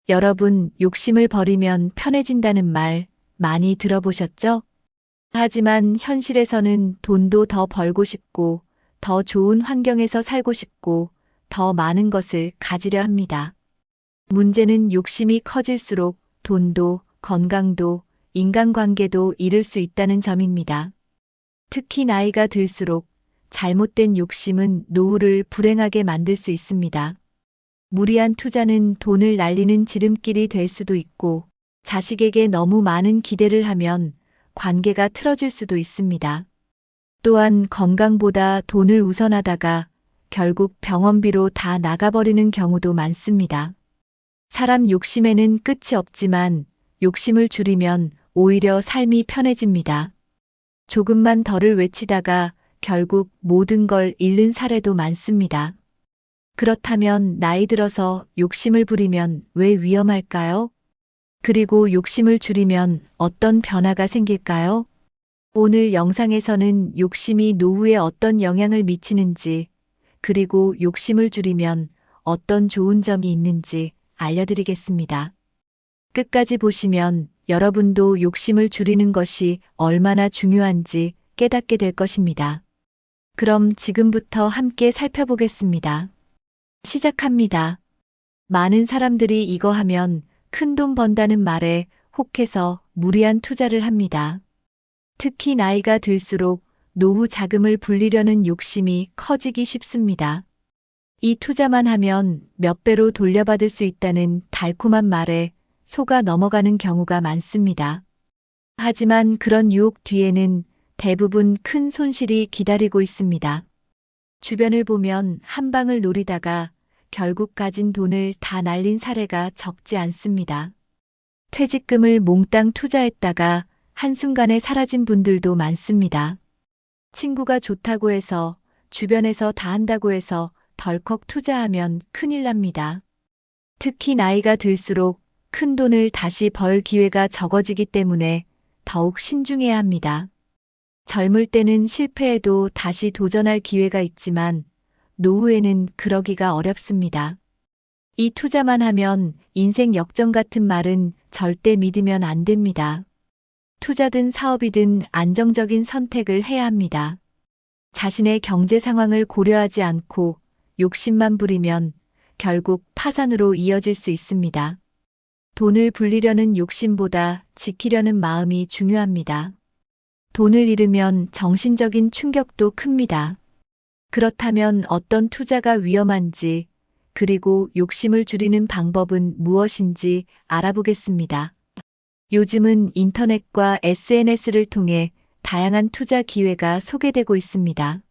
여러분, 욕심을 버리면 편해진다는 말 많이 들어보셨죠? 하지만 현실에서는 돈도 더 벌고 싶고, 더 좋은 환경에서 살고 싶고, 더 많은 것을 가지려 합니다. 문제는 욕심이 커질수록 돈도, 건강도, 인간관계도 잃을 수 있다는 점입니다. 특히 나이가 들수록 잘못된 욕심은 노후를 불행하게 만들 수 있습니다. 무리한 투자는 돈을 날리는 지름길이 될 수도 있고, 자식에게 너무 많은 기대를 하면 관계가 틀어질 수도 있습니다. 또한 건강보다 돈을 우선하다가 결국 병원비로 다 나가버리는 경우도 많습니다. 사람 욕심에는 끝이 없지만 욕심을 줄이면 오히려 삶이 편해집니다. 조금만 덜을 외치다가 결국 모든 걸 잃는 사례도 많습니다. 그렇다면 나이 들어서 욕심을 부리면 왜 위험할까요? 그리고 욕심을 줄이면 어떤 변화가 생길까요? 오늘 영상에서는 욕심이 노후에 어떤 영향을 미치는지, 그리고 욕심을 줄이면 어떤 좋은 점이 있는지 알려드리겠습니다. 끝까지 보시면 여러분도 욕심을 줄이는 것이 얼마나 중요한지 깨닫게 될 것입니다. 그럼 지금부터 함께 살펴보겠습니다. 시작합니다. 많은 사람들이 이거 하면 큰 돈 번다는 말에 혹해서 무리한 투자를 합니다. 특히 나이가 들수록 노후 자금을 불리려는 욕심이 커지기 쉽습니다. 이 투자만 하면 몇 배로 돌려받을 수 있다는 달콤한 말에 속아 넘어가는 경우가 많습니다. 하지만 그런 유혹 뒤에는 대부분 큰 손실이 기다리고 있습니다. 주변을 보면 한 방을 노리다가 결국 가진 돈을 다 날린 사례가 적지 않습니다. 퇴직금을 몽땅 투자했다가 한순간에 사라진 분들도 많습니다. 친구가 좋다고 해서, 주변에서 다 한다고 해서 덜컥 투자하면 큰일 납니다. 특히 나이가 들수록 큰 돈을 다시 벌 기회가 적어지기 때문에 더욱 신중해야 합니다. 젊을 때는 실패해도 다시 도전할 기회가 있지만 노후에는 그러기가 어렵습니다. 이 투자만 하면 인생 역전 같은 말은 절대 믿으면 안 됩니다. 투자든 사업이든 안정적인 선택을 해야 합니다. 자신의 경제 상황을 고려하지 않고 욕심만 부리면 결국 파산으로 이어질 수 있습니다. 돈을 불리려는 욕심보다 지키려는 마음이 중요합니다. 돈을 잃으면 정신적인 충격도 큽니다. 그렇다면 어떤 투자가 위험한지, 그리고 욕심을 줄이는 방법은 무엇인지 알아보겠습니다. 요즘은 인터넷과 SNS를 통해 다양한 투자 기회가 소개되고 있습니다.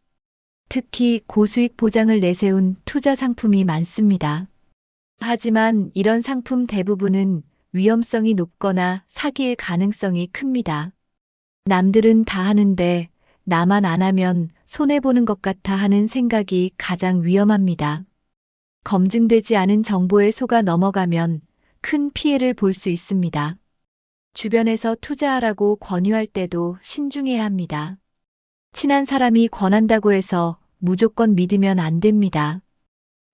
특히 고수익 보장을 내세운 투자 상품이 많습니다. 하지만 이런 상품 대부분은 위험성이 높거나 사기일 가능성이 큽니다. 남들은 다 하는데 나만 안 하면 손해보는 것 같아 하는 생각이 가장 위험합니다. 검증되지 않은 정보에 속아 넘어가면 큰 피해를 볼 수 있습니다. 주변에서 투자하라고 권유할 때도 신중해야 합니다. 친한 사람이 권한다고 해서 무조건 믿으면 안 됩니다.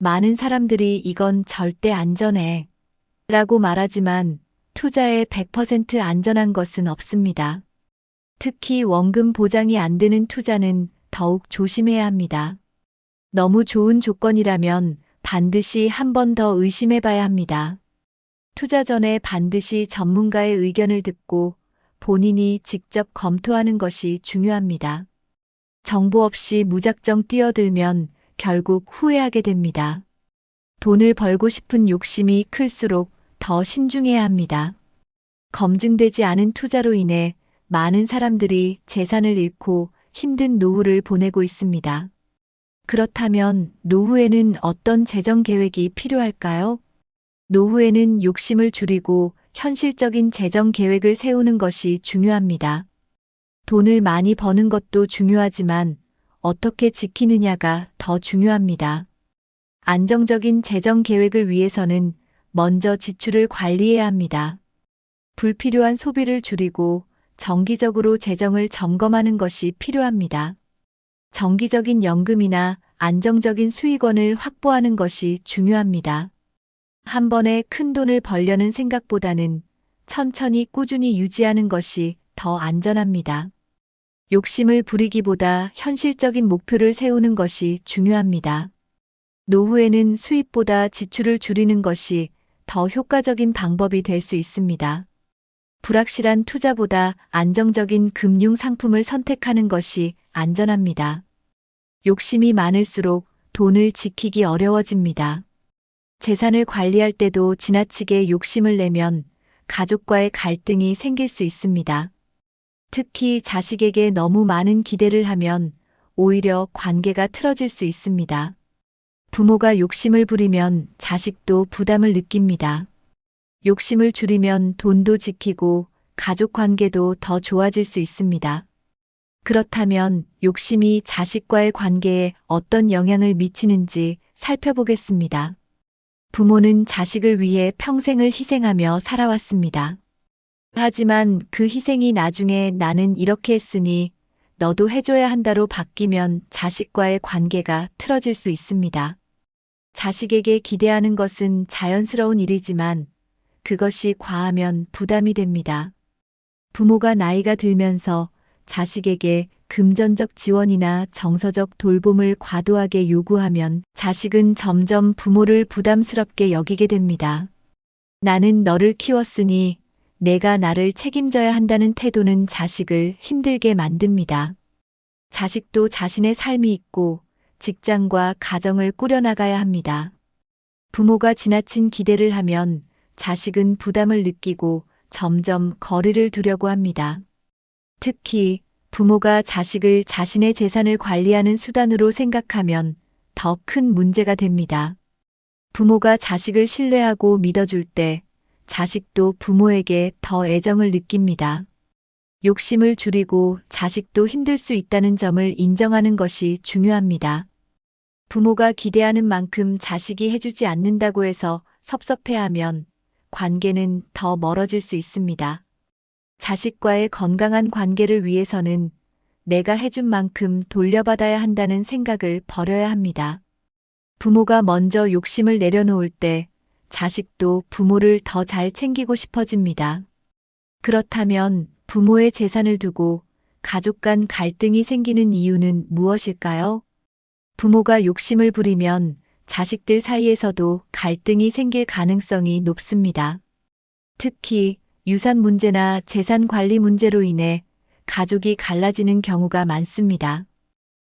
많은 사람들이 이건 절대 안전해 라고 말하지만 투자에 100% 안전한 것은 없습니다. 특히 원금 보장이 안 되는 투자는 더욱 조심해야 합니다. 너무 좋은 조건이라면 반드시 한 번 더 의심해 봐야 합니다. 투자 전에 반드시 전문가의 의견을 듣고 본인이 직접 검토하는 것이 중요합니다. 정보 없이 무작정 뛰어들면 결국 후회하게 됩니다. 돈을 벌고 싶은 욕심이 클수록 더 신중해야 합니다. 검증되지 않은 투자로 인해 많은 사람들이 재산을 잃고 힘든 노후를 보내고 있습니다. 그렇다면 노후에는 어떤 재정 계획이 필요할까요? 노후에는 욕심을 줄이고 현실적인 재정 계획을 세우는 것이 중요합니다. 돈을 많이 버는 것도 중요하지만 어떻게 지키느냐가 더 중요합니다. 안정적인 재정 계획을 위해서는 먼저 지출을 관리해야 합니다. 불필요한 소비를 줄이고 정기적으로 재정을 점검하는 것이 필요합니다. 정기적인 연금이나 안정적인 수익원을 확보하는 것이 중요합니다. 한 번에 큰 돈을 벌려는 생각보다는 천천히 꾸준히 유지하는 것이 더 안전합니다. 욕심을 부리기보다 현실적인 목표를 세우는 것이 중요합니다. 노후에는 수입보다 지출을 줄이는 것이 더 효과적인 방법이 될 수 있습니다. 불확실한 투자보다 안정적인 금융 상품을 선택하는 것이 안전합니다. 욕심이 많을수록 돈을 지키기 어려워집니다. 재산을 관리할 때도 지나치게 욕심을 내면 가족과의 갈등이 생길 수 있습니다. 특히 자식에게 너무 많은 기대를 하면 오히려 관계가 틀어질 수 있습니다. 부모가 욕심을 부리면 자식도 부담을 느낍니다. 욕심을 줄이면 돈도 지키고 가족 관계도 더 좋아질 수 있습니다. 그렇다면 욕심이 자식과의 관계에 어떤 영향을 미치는지 살펴보겠습니다. 부모는 자식을 위해 평생을 희생하며 살아왔습니다. 하지만 그 희생이 나중에 나는 이렇게 했으니 너도 해줘야 한다로 바뀌면 자식과의 관계가 틀어질 수 있습니다. 자식에게 기대하는 것은 자연스러운 일이지만 그것이 과하면 부담이 됩니다. 부모가 나이가 들면서 자식에게 금전적 지원이나 정서적 돌봄을 과도하게 요구하면 자식은 점점 부모를 부담스럽게 여기게 됩니다. 나는 너를 키웠으니 내가 나를 책임져야 한다는 태도는 자식을 힘들게 만듭니다. 자식도 자신의 삶이 있고 직장과 가정을 꾸려나가야 합니다. 부모가 지나친 기대를 하면 자식은 부담을 느끼고 점점 거리를 두려고 합니다. 특히 부모가 자식을 자신의 재산을 관리하는 수단으로 생각하면 더 큰 문제가 됩니다. 부모가 자식을 신뢰하고 믿어줄 때 자식도 부모에게 더 애정을 느낍니다. 욕심을 줄이고 자식도 힘들 수 있다는 점을 인정하는 것이 중요합니다. 부모가 기대하는 만큼 자식이 해주지 않는다고 해서 섭섭해하면 관계는 더 멀어질 수 있습니다. 자식과의 건강한 관계를 위해서는 내가 해준 만큼 돌려받아야 한다는 생각을 버려야 합니다. 부모가 먼저 욕심을 내려놓을 때 자식도 부모를 더 잘 챙기고 싶어집니다. 그렇다면 부모의 재산을 두고 가족 간 갈등이 생기는 이유는 무엇일까요? 부모가 욕심을 부리면 자식들 사이에서도 갈등이 생길 가능성이 높습니다. 특히 유산 문제나 재산 관리 문제로 인해 가족이 갈라지는 경우가 많습니다.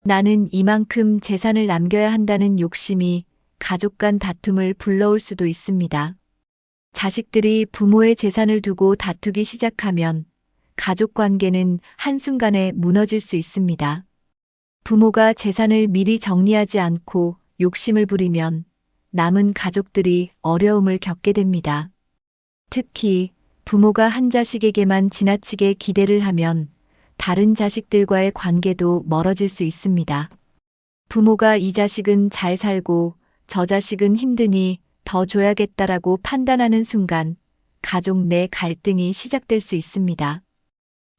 나는 이만큼 재산을 남겨야 한다는 욕심이 가족 간 다툼을 불러올 수도 있습니다. 자식들이 부모의 재산을 두고 다투기 시작하면 가족 관계는 한순간에 무너질 수 있습니다. 부모가 재산을 미리 정리하지 않고 욕심을 부리면 남은 가족들이 어려움을 겪게 됩니다. 특히 부모가 한 자식에게만 지나치게 기대를 하면 다른 자식들과의 관계도 멀어질 수 있습니다. 부모가 이 자식은 잘 살고 저 자식은 힘드니 더 줘야겠다라고 판단하는 순간 가족 내 갈등이 시작될 수 있습니다.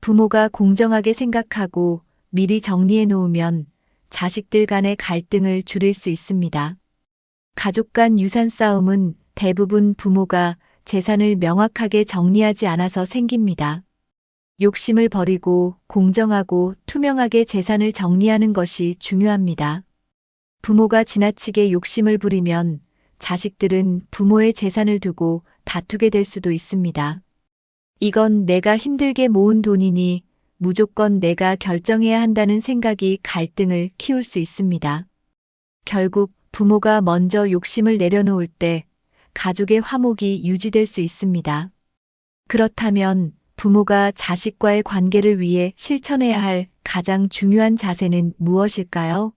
부모가 공정하게 생각하고 미리 정리해 놓으면 자식들 간의 갈등을 줄일 수 있습니다. 가족 간 유산 싸움은 대부분 부모가 재산을 명확하게 정리하지 않아서 생깁니다. 욕심을 버리고 공정하고 투명하게 재산을 정리하는 것이 중요합니다. 부모가 지나치게 욕심을 부리면 자식들은 부모의 재산을 두고 다투게 될 수도 있습니다. 이건 내가 힘들게 모은 돈이니 무조건 내가 결정해야 한다는 생각이 갈등을 키울 수 있습니다. 결국 부모가 먼저 욕심을 내려놓을 때 가족의 화목이 유지될 수 있습니다. 그렇다면 부모가 자식과의 관계를 위해 실천해야 할 가장 중요한 자세는 무엇일까요?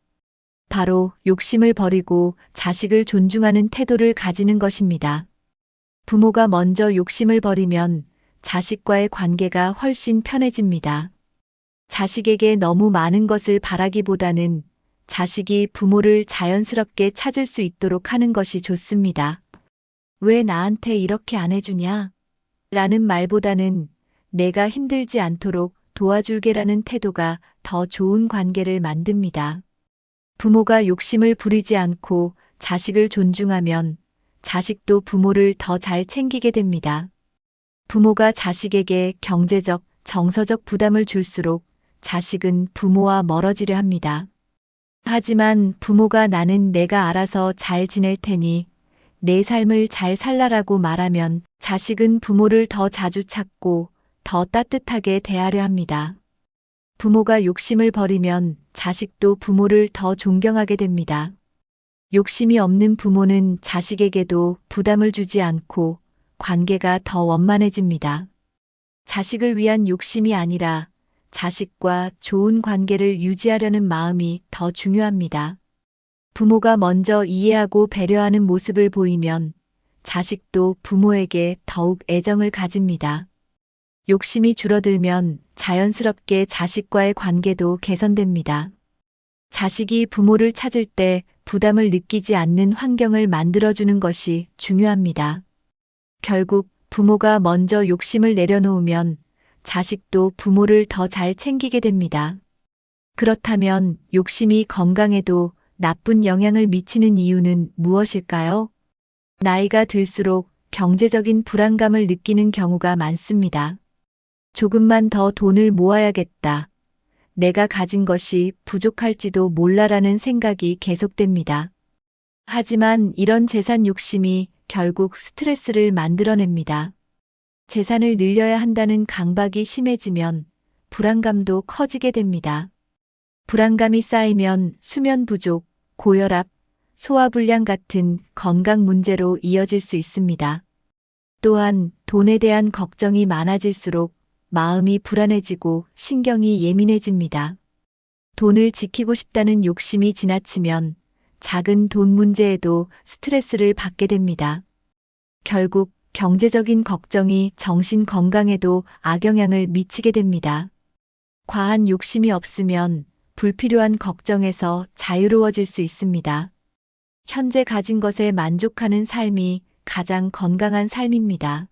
바로 욕심을 버리고 자식을 존중하는 태도를 가지는 것입니다. 부모가 먼저 욕심을 버리면 자식과의 관계가 훨씬 편해집니다. 자식에게 너무 많은 것을 바라기보다는 자식이 부모를 자연스럽게 찾을 수 있도록 하는 것이 좋습니다. 왜 나한테 이렇게 안 해주냐? 라는 말보다는 내가 힘들지 않도록 도와줄게라는 태도가 더 좋은 관계를 만듭니다. 부모가 욕심을 부리지 않고 자식을 존중하면 자식도 부모를 더 잘 챙기게 됩니다. 부모가 자식에게 경제적, 정서적 부담을 줄수록 자식은 부모와 멀어지려 합니다. 하지만 부모가 나는 내가 알아서 잘 지낼 테니 내 삶을 잘 살라라고 말하면 자식은 부모를 더 자주 찾고 더 따뜻하게 대하려 합니다. 부모가 욕심을 버리면 자식도 부모를 더 존경하게 됩니다. 욕심이 없는 부모는 자식에게도 부담을 주지 않고 관계가 더 원만해집니다. 자식을 위한 욕심이 아니라 자식과 좋은 관계를 유지하려는 마음이 더 중요합니다. 부모가 먼저 이해하고 배려하는 모습을 보이면 자식도 부모에게 더욱 애정을 가집니다. 욕심이 줄어들면 자연스럽게 자식과의 관계도 개선됩니다. 자식이 부모를 찾을 때 부담을 느끼지 않는 환경을 만들어주는 것이 중요합니다. 결국 부모가 먼저 욕심을 내려놓으면 자식도 부모를 더 잘 챙기게 됩니다. 그렇다면 욕심이 건강에도 나쁜 영향을 미치는 이유는 무엇일까요? 나이가 들수록 경제적인 불안감을 느끼는 경우가 많습니다. 조금만 더 돈을 모아야겠다. 내가 가진 것이 부족할지도 몰라라는 생각이 계속됩니다. 하지만 이런 재산 욕심이 결국 스트레스를 만들어냅니다. 재산을 늘려야 한다는 강박이 심해지면 불안감도 커지게 됩니다. 불안감이 쌓이면 수면 부족, 고혈압, 소화불량 같은 건강 문제로 이어질 수 있습니다. 또한 돈에 대한 걱정이 많아질수록 마음이 불안해지고 신경이 예민해집니다. 돈을 지키고 싶다는 욕심이 지나치면 작은 돈 문제에도 스트레스를 받게 됩니다. 결국 경제적인 걱정이 정신 건강에도 악영향을 미치게 됩니다. 과한 욕심이 없으면 불필요한 걱정에서 자유로워질 수 있습니다. 현재 가진 것에 만족하는 삶이 가장 건강한 삶입니다.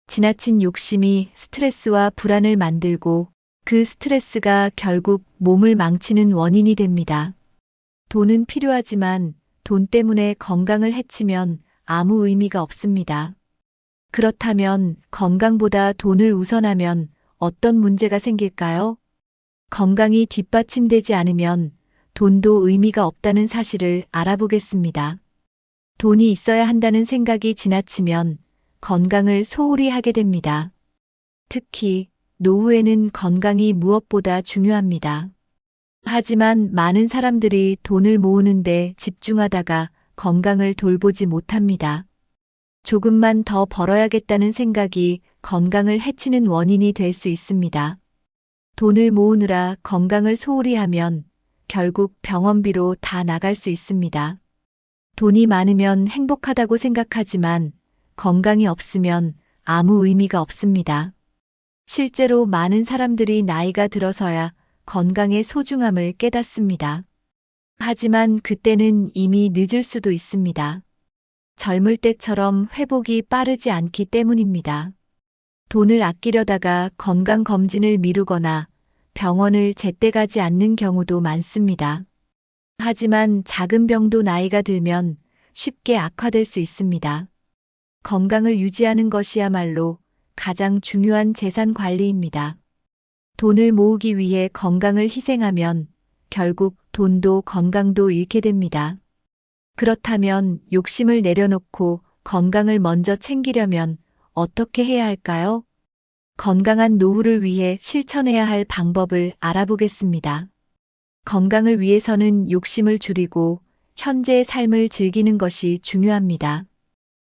지나친 욕심이 스트레스와 불안을 만들고 그 스트레스가 결국 몸을 망치는 원인이 됩니다. 돈은 필요하지만 돈 때문에 건강을 해치면 아무 의미가 없습니다. 그렇다면 건강보다 돈을 우선하면 어떤 문제가 생길까요? 건강이 뒷받침되지 않으면 돈도 의미가 없다는 사실을 알아보겠습니다. 돈이 있어야 한다는 생각이 지나치면 건강을 소홀히 하게 됩니다. 특히 노후에는 건강이 무엇보다 중요합니다. 하지만 많은 사람들이 돈을 모으는데 집중하다가 건강을 돌보지 못합니다. 조금만 더 벌어야겠다는 생각이 건강을 해치는 원인이 될 수 있습니다. 돈을 모으느라 건강을 소홀히 하면 결국 병원비로 다 나갈 수 있습니다. 돈이 많으면 행복하다고 생각하지만 건강이 없으면 아무 의미가 없습니다. 실제로 많은 사람들이 나이가 들어서야 건강의 소중함을 깨닫습니다. 하지만 그때는 이미 늦을 수도 있습니다. 젊을 때처럼 회복이 빠르지 않기 때문입니다. 돈을 아끼려다가 건강검진을 미루거나 병원을 제때 가지 않는 경우도 많습니다. 하지만 작은 병도 나이가 들면 쉽게 악화될 수 있습니다. 건강을 유지하는 것이야말로 가장 중요한 재산 관리입니다. 돈을 모으기 위해 건강을 희생하면 결국 돈도 건강도 잃게 됩니다. 그렇다면 욕심을 내려놓고 건강을 먼저 챙기려면 어떻게 해야 할까요? 건강한 노후를 위해 실천해야 할 방법을 알아보겠습니다. 건강을 위해서는 욕심을 줄이고 현재의 삶을 즐기는 것이 중요합니다.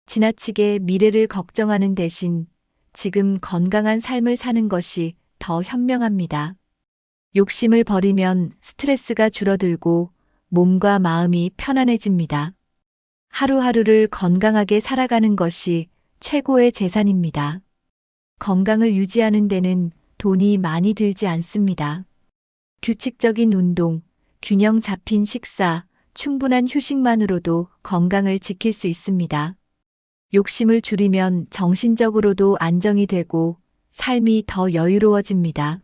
지나치게 미래를 걱정하는 대신 지금 건강한 삶을 사는 것이 더 현명합니다. 욕심을 버리면 스트레스가 줄어들고 몸과 마음이 편안해집니다. 하루하루를 건강하게 살아가는 것이 최고의 재산입니다. 건강을 유지하는 데는 돈이 많이 들지 않습니다. 규칙적인 운동, 균형 잡힌 식사, 충분한 휴식만으로도 건강을 지킬 수 있습니다. 욕심을 줄이면 정신적으로도 안정이 되고 삶이 더 여유로워집니다.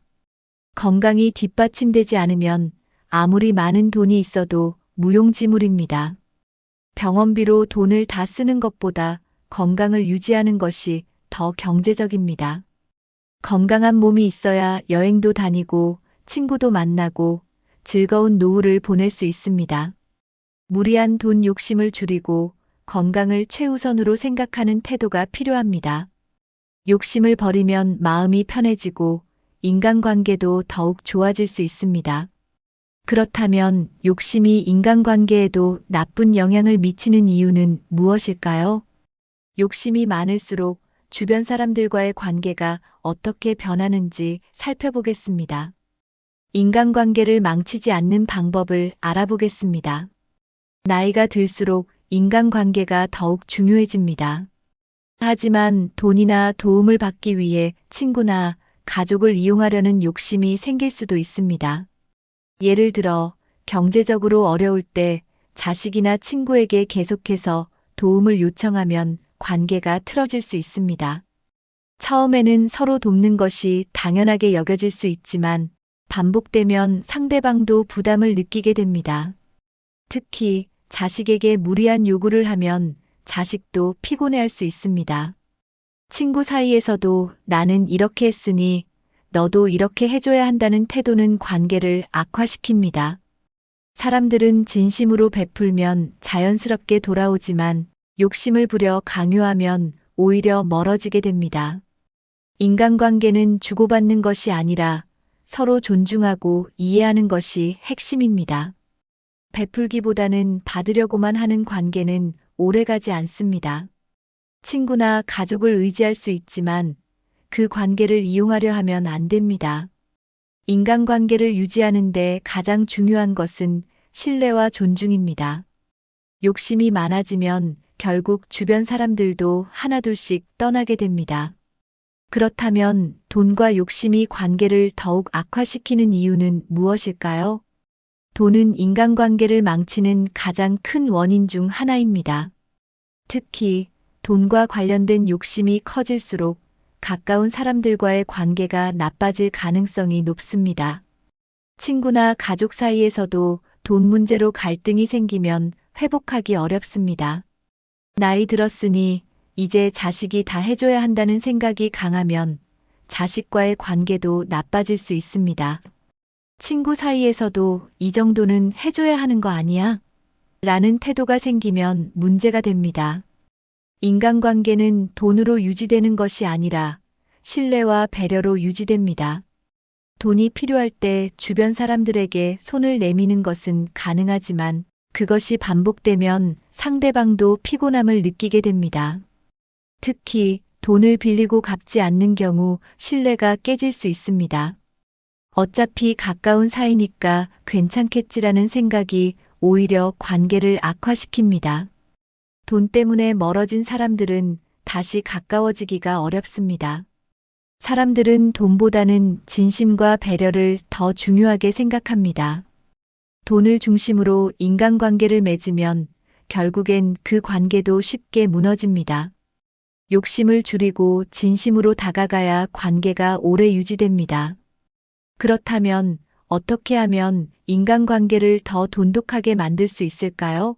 건강이 뒷받침되지 않으면 아무리 많은 돈이 있어도 무용지물입니다. 병원비로 돈을 다 쓰는 것보다 건강을 유지하는 것이 더 경제적입니다. 건강한 몸이 있어야 여행도 다니고 친구도 만나고 즐거운 노후를 보낼 수 있습니다. 무리한 돈 욕심을 줄이고 건강을 최우선으로 생각하는 태도가 필요합니다. 욕심을 버리면 마음이 편해지고 인간관계도 더욱 좋아질 수 있습니다. 그렇다면 욕심이 인간관계에도 나쁜 영향을 미치는 이유는 무엇일까요? 욕심이 많을수록 주변 사람들과의 관계가 어떻게 변하는지 살펴보겠습니다. 인간관계를 망치지 않는 방법을 알아보겠습니다. 나이가 들수록 인간관계가 더욱 중요해집니다. 하지만 돈이나 도움을 받기 위해 친구나 가족을 이용하려는 욕심이 생길 수도 있습니다. 예를 들어 경제적으로 어려울 때 자식이나 친구에게 계속해서 도움을 요청하면 관계가 틀어질 수 있습니다. 처음에는 서로 돕는 것이 당연하게 여겨질 수 있지만 반복되면 상대방도 부담을 느끼게 됩니다. 특히 자식에게 무리한 요구를 하면 자식도 피곤해할 수 있습니다. 친구 사이에서도 나는 이렇게 했으니 너도 이렇게 해줘야 한다는 태도는 관계를 악화시킵니다. 사람들은 진심으로 베풀면 자연스럽게 돌아오지만 욕심을 부려 강요하면 오히려 멀어지게 됩니다. 인간관계는 주고받는 것이 아니라 서로 존중하고 이해하는 것이 핵심입니다. 베풀기보다는 받으려고만 하는 관계는 오래가지 않습니다. 친구나 가족을 의지할 수 있지만 그 관계를 이용하려 하면 안 됩니다. 인간관계를 유지하는데 가장 중요한 것은 신뢰와 존중입니다. 욕심이 많아지면 결국 주변 사람들도 하나둘씩 떠나게 됩니다. 그렇다면 돈과 욕심이 관계를 더욱 악화시키는 이유는 무엇일까요? 돈은 인간관계를 망치는 가장 큰 원인 중 하나입니다. 특히 돈과 관련된 욕심이 커질수록 가까운 사람들과의 관계가 나빠질 가능성이 높습니다. 친구나 가족 사이에서도 돈 문제로 갈등이 생기면 회복하기 어렵습니다. 나이 들었으니 이제 자식이 다 해줘야 한다는 생각이 강하면 자식과의 관계도 나빠질 수 있습니다. 친구 사이에서도 이 정도는 해줘야 하는 거 아니야? 라는 태도가 생기면 문제가 됩니다. 인간관계는 돈으로 유지되는 것이 아니라 신뢰와 배려로 유지됩니다. 돈이 필요할 때 주변 사람들에게 손을 내미는 것은 가능하지만 그것이 반복되면 상대방도 피곤함을 느끼게 됩니다. 특히 돈을 빌리고 갚지 않는 경우 신뢰가 깨질 수 있습니다. 어차피 가까운 사이니까 괜찮겠지라는 생각이 오히려 관계를 악화시킵니다. 돈 때문에 멀어진 사람들은 다시 가까워지기가 어렵습니다. 사람들은 돈보다는 진심과 배려를 더 중요하게 생각합니다. 돈을 중심으로 인간관계를 맺으면 결국엔 그 관계도 쉽게 무너집니다. 욕심을 줄이고 진심으로 다가가야 관계가 오래 유지됩니다. 그렇다면 어떻게 하면 인간관계를 더 돈독하게 만들 수 있을까요?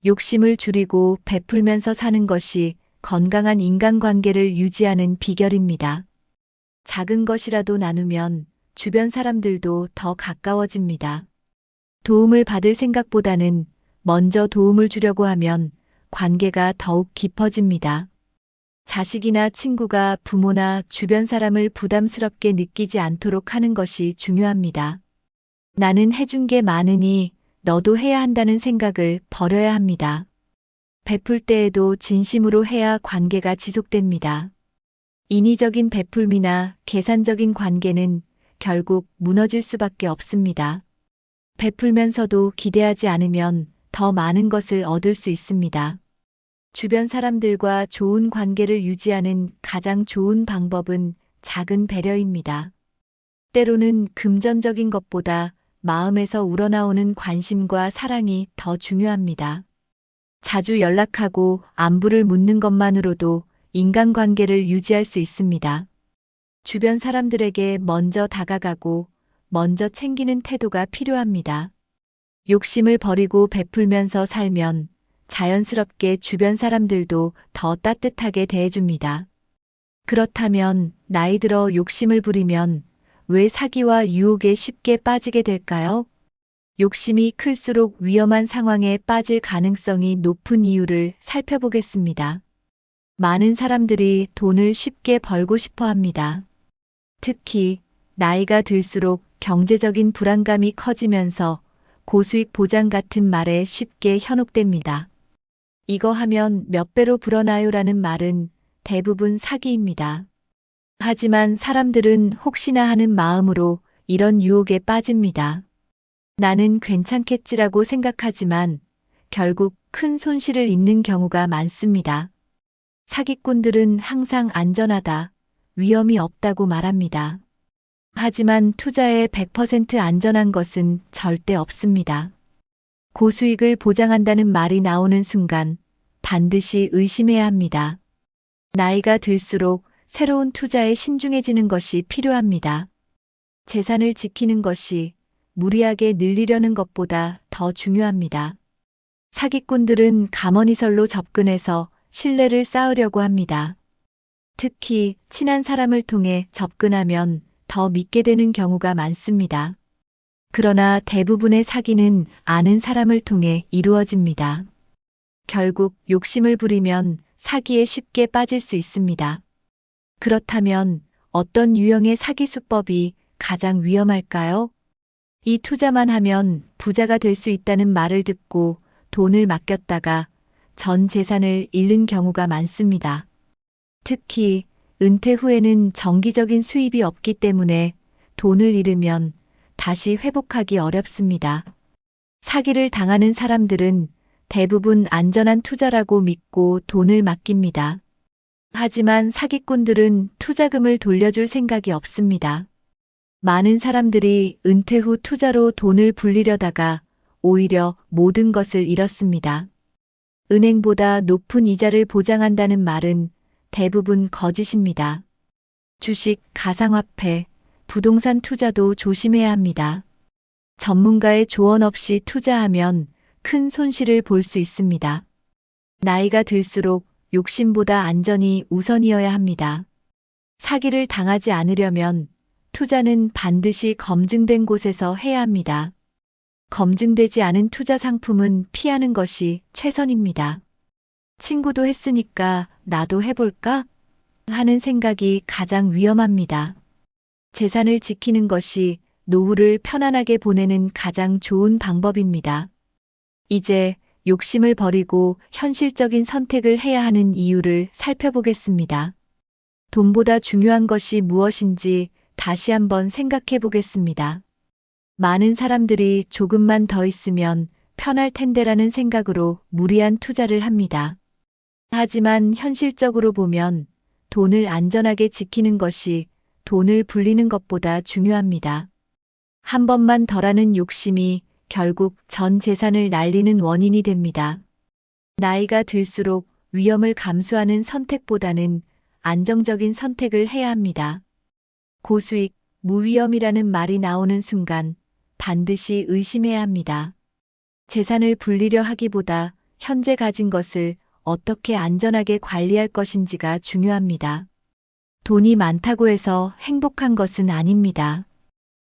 욕심을 줄이고 베풀면서 사는 것이 건강한 인간관계를 유지하는 비결입니다. 작은 것이라도 나누면 주변 사람들도 더 가까워집니다. 도움을 받을 생각보다는 먼저 도움을 주려고 하면 관계가 더욱 깊어집니다. 자식이나 친구가 부모나 주변 사람을 부담스럽게 느끼지 않도록 하는 것이 중요합니다. 나는 해준 게 많으니 너도 해야 한다는 생각을 버려야 합니다. 베풀 때에도 진심으로 해야 관계가 지속됩니다. 인위적인 베풀미나 계산적인 관계는 결국 무너질 수밖에 없습니다. 베풀면서도 기대하지 않으면 더 많은 것을 얻을 수 있습니다. 주변 사람들과 좋은 관계를 유지하는 가장 좋은 방법은 작은 배려입니다. 때로는 금전적인 것보다 마음에서 우러나오는 관심과 사랑이 더 중요합니다. 자주 연락하고 안부를 묻는 것만으로도 인간관계를 유지할 수 있습니다. 주변 사람들에게 먼저 다가가고 먼저 챙기는 태도가 필요합니다. 욕심을 버리고 베풀면서 살면 자연스럽게 주변 사람들도 더 따뜻하게 대해줍니다. 그렇다면 나이 들어 욕심을 부리면 왜 사기와 유혹에 쉽게 빠지게 될까요? 욕심이 클수록 위험한 상황에 빠질 가능성이 높은 이유를 살펴보겠습니다. 많은 사람들이 돈을 쉽게 벌고 싶어 합니다. 특히 나이가 들수록 경제적인 불안감이 커지면서 고수익 보장 같은 말에 쉽게 현혹됩니다. 이거 하면 몇 배로 불어나요라는 말은 대부분 사기입니다. 하지만 사람들은 혹시나 하는 마음으로 이런 유혹에 빠집니다. 나는 괜찮겠지라고 생각하지만 결국 큰 손실을 입는 경우가 많습니다. 사기꾼들은 항상 안전하다, 위험이 없다고 말합니다. 하지만 투자에 100% 안전한 것은 절대 없습니다. 고수익을 보장한다는 말이 나오는 순간 반드시 의심해야 합니다. 나이가 들수록 새로운 투자에 신중해지는 것이 필요합니다. 재산을 지키는 것이 무리하게 늘리려는 것보다 더 중요합니다. 사기꾼들은 감언이설로 접근해서 신뢰를 쌓으려고 합니다. 특히 친한 사람을 통해 접근하면 더 믿게 되는 경우가 많습니다. 그러나 대부분의 사기는 아는 사람을 통해 이루어집니다. 결국 욕심을 부리면 사기에 쉽게 빠질 수 있습니다. 그렇다면 어떤 유형의 사기 수법이 가장 위험할까요? 이 투자만 하면 부자가 될 수 있다는 말을 듣고 돈을 맡겼다가 전 재산을 잃는 경우가 많습니다. 특히 은퇴 후에는 정기적인 수입이 없기 때문에 돈을 잃으면 다시 회복하기 어렵습니다. 사기를 당하는 사람들은 대부분 안전한 투자라고 믿고 돈을 맡깁니다. 하지만 사기꾼들은 투자금을 돌려줄 생각이 없습니다. 많은 사람들이 은퇴 후 투자로 돈을 불리려다가 오히려 모든 것을 잃었습니다. 은행보다 높은 이자를 보장한다는 말은 대부분 거짓입니다. 주식, 가상화폐, 부동산 투자도 조심해야 합니다. 전문가의 조언 없이 투자하면 큰 손실을 볼 수 있습니다. 나이가 들수록 욕심보다 안전이 우선이어야 합니다. 사기를 당하지 않으려면 투자는 반드시 검증된 곳에서 해야 합니다. 검증되지 않은 투자 상품은 피하는 것이 최선입니다. 친구도 했으니까 나도 해볼까? 하는 생각이 가장 위험합니다. 재산을 지키는 것이 노후를 편안하게 보내는 가장 좋은 방법입니다. 이제 욕심을 버리고 현실적인 선택을 해야 하는 이유를 살펴보겠습니다. 돈보다 중요한 것이 무엇인지 다시 한번 생각해 보겠습니다. 많은 사람들이 조금만 더 있으면 편할 텐데라는 생각으로 무리한 투자를 합니다. 하지만 현실적으로 보면 돈을 안전하게 지키는 것이 돈을 불리는 것보다 중요합니다. 한 번만 덜하는 욕심이 결국 전 재산을 날리는 원인이 됩니다. 나이가 들수록 위험을 감수하는 선택보다는 안정적인 선택을 해야 합니다. 고수익, 무위험이라는 말이 나오는 순간 반드시 의심해야 합니다. 재산을 불리려 하기보다 현재 가진 것을 어떻게 안전하게 관리할 것인지가 중요합니다. 돈이 많다고 해서 행복한 것은 아닙니다.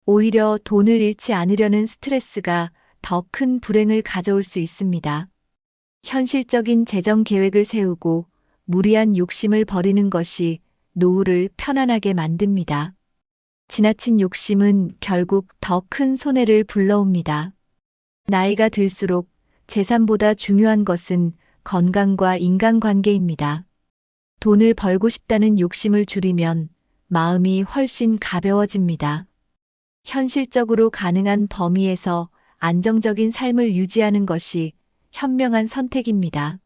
오히려 돈을 잃지 않으려는 스트레스가 더 큰 불행을 가져올 수 있습니다. 현실적인 재정 계획을 세우고 무리한 욕심을 버리는 것이 노후를 편안하게 만듭니다. 지나친 욕심은 결국 더 큰 손해를 불러옵니다. 나이가 들수록 재산보다 중요한 것은 건강과 인간관계입니다. 돈을 벌고 싶다는 욕심을 줄이면 마음이 훨씬 가벼워집니다. 현실적으로 가능한 범위에서 안정적인 삶을 유지하는 것이 현명한 선택입니다.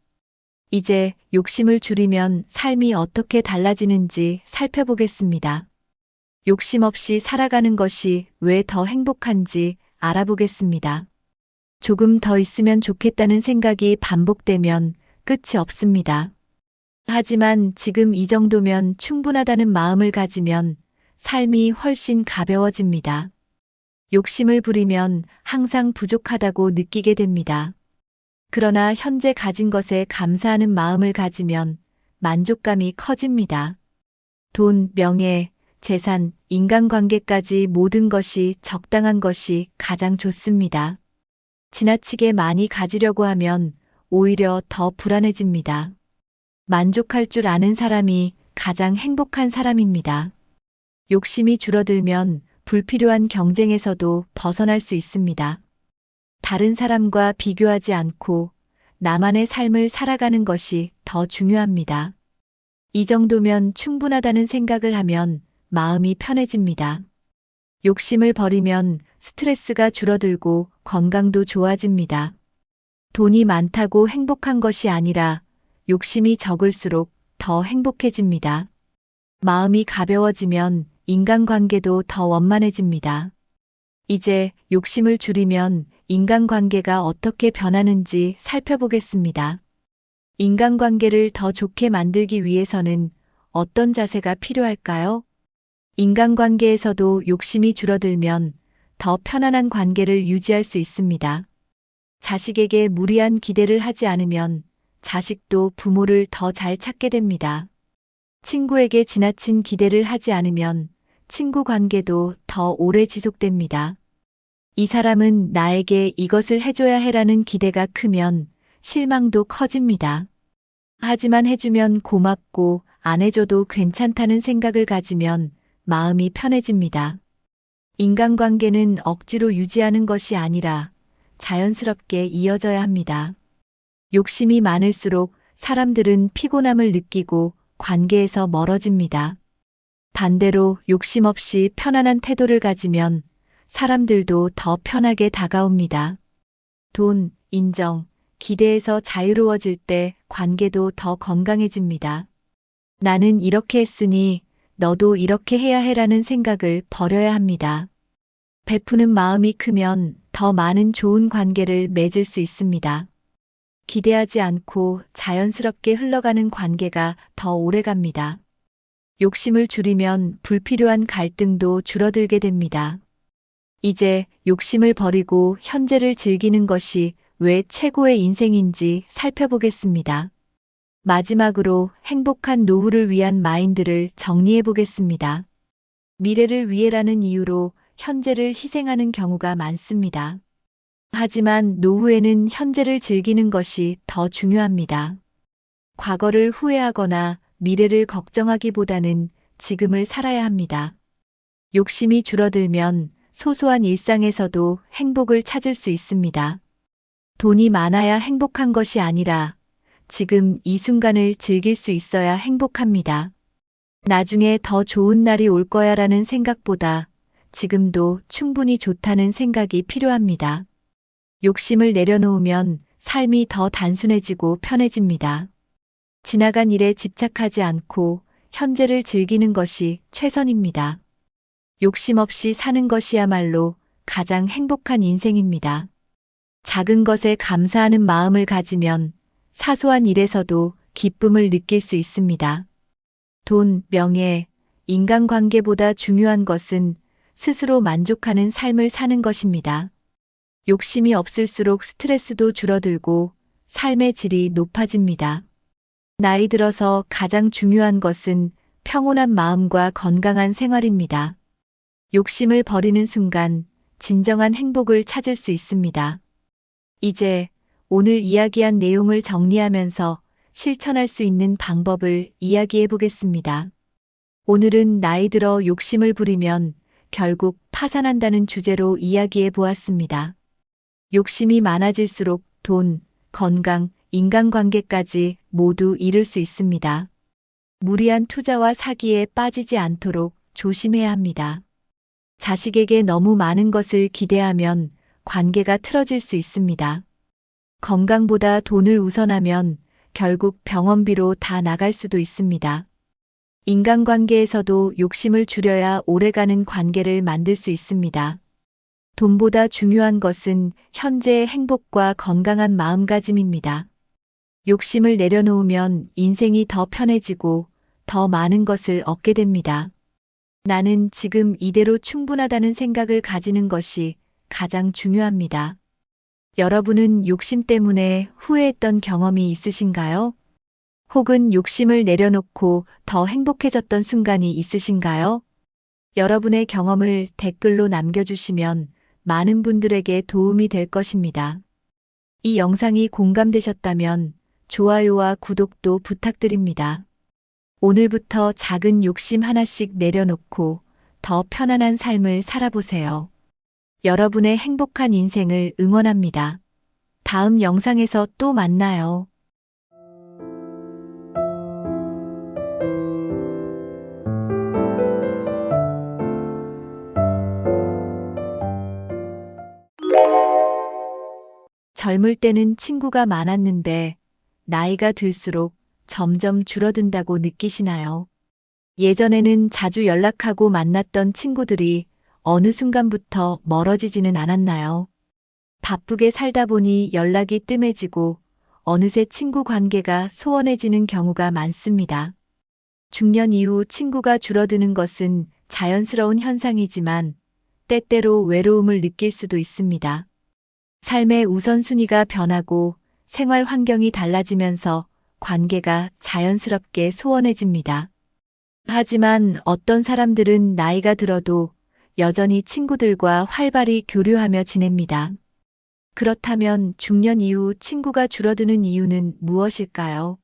이제 욕심을 줄이면 삶이 어떻게 달라지는지 살펴보겠습니다. 욕심 없이 살아가는 것이 왜 더 행복한지 알아보겠습니다. 조금 더 있으면 좋겠다는 생각이 반복되면 끝이 없습니다. 하지만 지금 이 정도면 충분하다는 마음을 가지면 삶이 훨씬 가벼워집니다. 욕심을 부리면 항상 부족하다고 느끼게 됩니다. 그러나 현재 가진 것에 감사하는 마음을 가지면 만족감이 커집니다. 돈, 명예, 재산, 인간관계까지 모든 것이 적당한 것이 가장 좋습니다. 지나치게 많이 가지려고 하면 오히려 더 불안해집니다. 만족할 줄 아는 사람이 가장 행복한 사람입니다. 욕심이 줄어들면 불필요한 경쟁에서도 벗어날 수 있습니다. 다른 사람과 비교하지 않고 나만의 삶을 살아가는 것이 더 중요합니다. 이 정도면 충분하다는 생각을 하면 마음이 편해집니다. 욕심을 버리면 스트레스가 줄어들고 건강도 좋아집니다. 돈이 많다고 행복한 것이 아니라 욕심이 적을수록 더 행복해집니다. 마음이 가벼워지면 인간관계도 더 원만해집니다. 이제 욕심을 줄이면 인간관계가 어떻게 변하는지 살펴보겠습니다. 인간관계를 더 좋게 만들기 위해서는 어떤 자세가 필요할까요? 인간관계에서도 욕심이 줄어들면 더 편안한 관계를 유지할 수 있습니다. 자식에게 무리한 기대를 하지 않으면 자식도 부모를 더 잘 찾게 됩니다. 친구에게 지나친 기대를 하지 않으면 친구 관계도 더 오래 지속됩니다. 이 사람은 나에게 이것을 해줘야 해라는 기대가 크면 실망도 커집니다. 하지만 해주면 고맙고 안 해줘도 괜찮다는 생각을 가지면 마음이 편해집니다. 인간관계는 억지로 유지하는 것이 아니라 자연스럽게 이어져야 합니다. 욕심이 많을수록 사람들은 피곤함을 느끼고 관계에서 멀어집니다. 반대로 욕심 없이 편안한 태도를 가지면 사람들도 더 편하게 다가옵니다. 돈, 인정, 기대에서 자유로워질 때 관계도 더 건강해집니다. 나는 이렇게 했으니 너도 이렇게 해야 해라는 생각을 버려야 합니다. 베푸는 마음이 크면 더 많은 좋은 관계를 맺을 수 있습니다. 기대하지 않고 자연스럽게 흘러가는 관계가 더 오래갑니다. 욕심을 줄이면 불필요한 갈등도 줄어들게 됩니다. 이제 욕심을 버리고 현재를 즐기는 것이 왜 최고의 인생인지 살펴보겠습니다. 마지막으로 행복한 노후를 위한 마인드를 정리해 보겠습니다. 미래를 위해라는 이유로 현재를 희생하는 경우가 많습니다. 하지만 노후에는 현재를 즐기는 것이 더 중요합니다. 과거를 후회하거나 미래를 걱정하기보다는 지금을 살아야 합니다. 욕심이 줄어들면 소소한 일상에서도 행복을 찾을 수 있습니다. 돈이 많아야 행복한 것이 아니라 지금 이 순간을 즐길 수 있어야 행복합니다. 나중에 더 좋은 날이 올 거야라는 생각보다 지금도 충분히 좋다는 생각이 필요합니다. 욕심을 내려놓으면 삶이 더 단순해지고 편해집니다. 지나간 일에 집착하지 않고 현재를 즐기는 것이 최선입니다. 욕심 없이 사는 것이야말로 가장 행복한 인생입니다. 작은 것에 감사하는 마음을 가지면 사소한 일에서도 기쁨을 느낄 수 있습니다. 돈, 명예, 인간관계보다 중요한 것은 스스로 만족하는 삶을 사는 것입니다. 욕심이 없을수록 스트레스도 줄어들고 삶의 질이 높아집니다. 나이 들어서 가장 중요한 것은 평온한 마음과 건강한 생활입니다. 욕심을 버리는 순간 진정한 행복을 찾을 수 있습니다. 이제 오늘 이야기한 내용을 정리하면서 실천할 수 있는 방법을 이야기해 보겠습니다. 오늘은 나이 들어 욕심을 부리면 결국 파산한다는 주제로 이야기해 보았습니다. 욕심이 많아질수록 돈, 건강, 인간관계까지 모두 잃을 수 있습니다. 무리한 투자와 사기에 빠지지 않도록 조심해야 합니다. 자식에게 너무 많은 것을 기대하면 관계가 틀어질 수 있습니다. 건강보다 돈을 우선하면 결국 병원비로 다 나갈 수도 있습니다. 인간관계에서도 욕심을 줄여야 오래가는 관계를 만들 수 있습니다. 돈보다 중요한 것은 현재의 행복과 건강한 마음가짐입니다. 욕심을 내려놓으면 인생이 더 편해지고 더 많은 것을 얻게 됩니다. 나는 지금 이대로 충분하다는 생각을 가지는 것이 가장 중요합니다. 여러분은 욕심 때문에 후회했던 경험이 있으신가요? 혹은 욕심을 내려놓고 더 행복해졌던 순간이 있으신가요? 여러분의 경험을 댓글로 남겨주시면 많은 분들에게 도움이 될 것입니다. 이 영상이 공감되셨다면 좋아요와 구독도 부탁드립니다. 오늘부터 작은 욕심 하나씩 내려놓고 더 편안한 삶을 살아보세요. 여러분의 행복한 인생을 응원합니다. 다음 영상에서 또 만나요. 젊을 때는 친구가 많았는데 나이가 들수록 점점 줄어든다고 느끼시나요? 예전에는 자주 연락하고 만났던 친구들이 어느 순간부터 멀어지지는 않았나요? 바쁘게 살다 보니 연락이 뜸해지고 어느새 친구 관계가 소원해지는 경우가 많습니다. 중년 이후 친구가 줄어드는 것은 자연스러운 현상이지만 때때로 외로움을 느낄 수도 있습니다. 삶의 우선순위가 변하고 생활 환경이 달라지면서 관계가 자연스럽게 소원해집니다. 하지만 어떤 사람들은 나이가 들어도 여전히 친구들과 활발히 교류하며 지냅니다. 그렇다면 중년 이후 친구가 줄어드는 이유는 무엇일까요?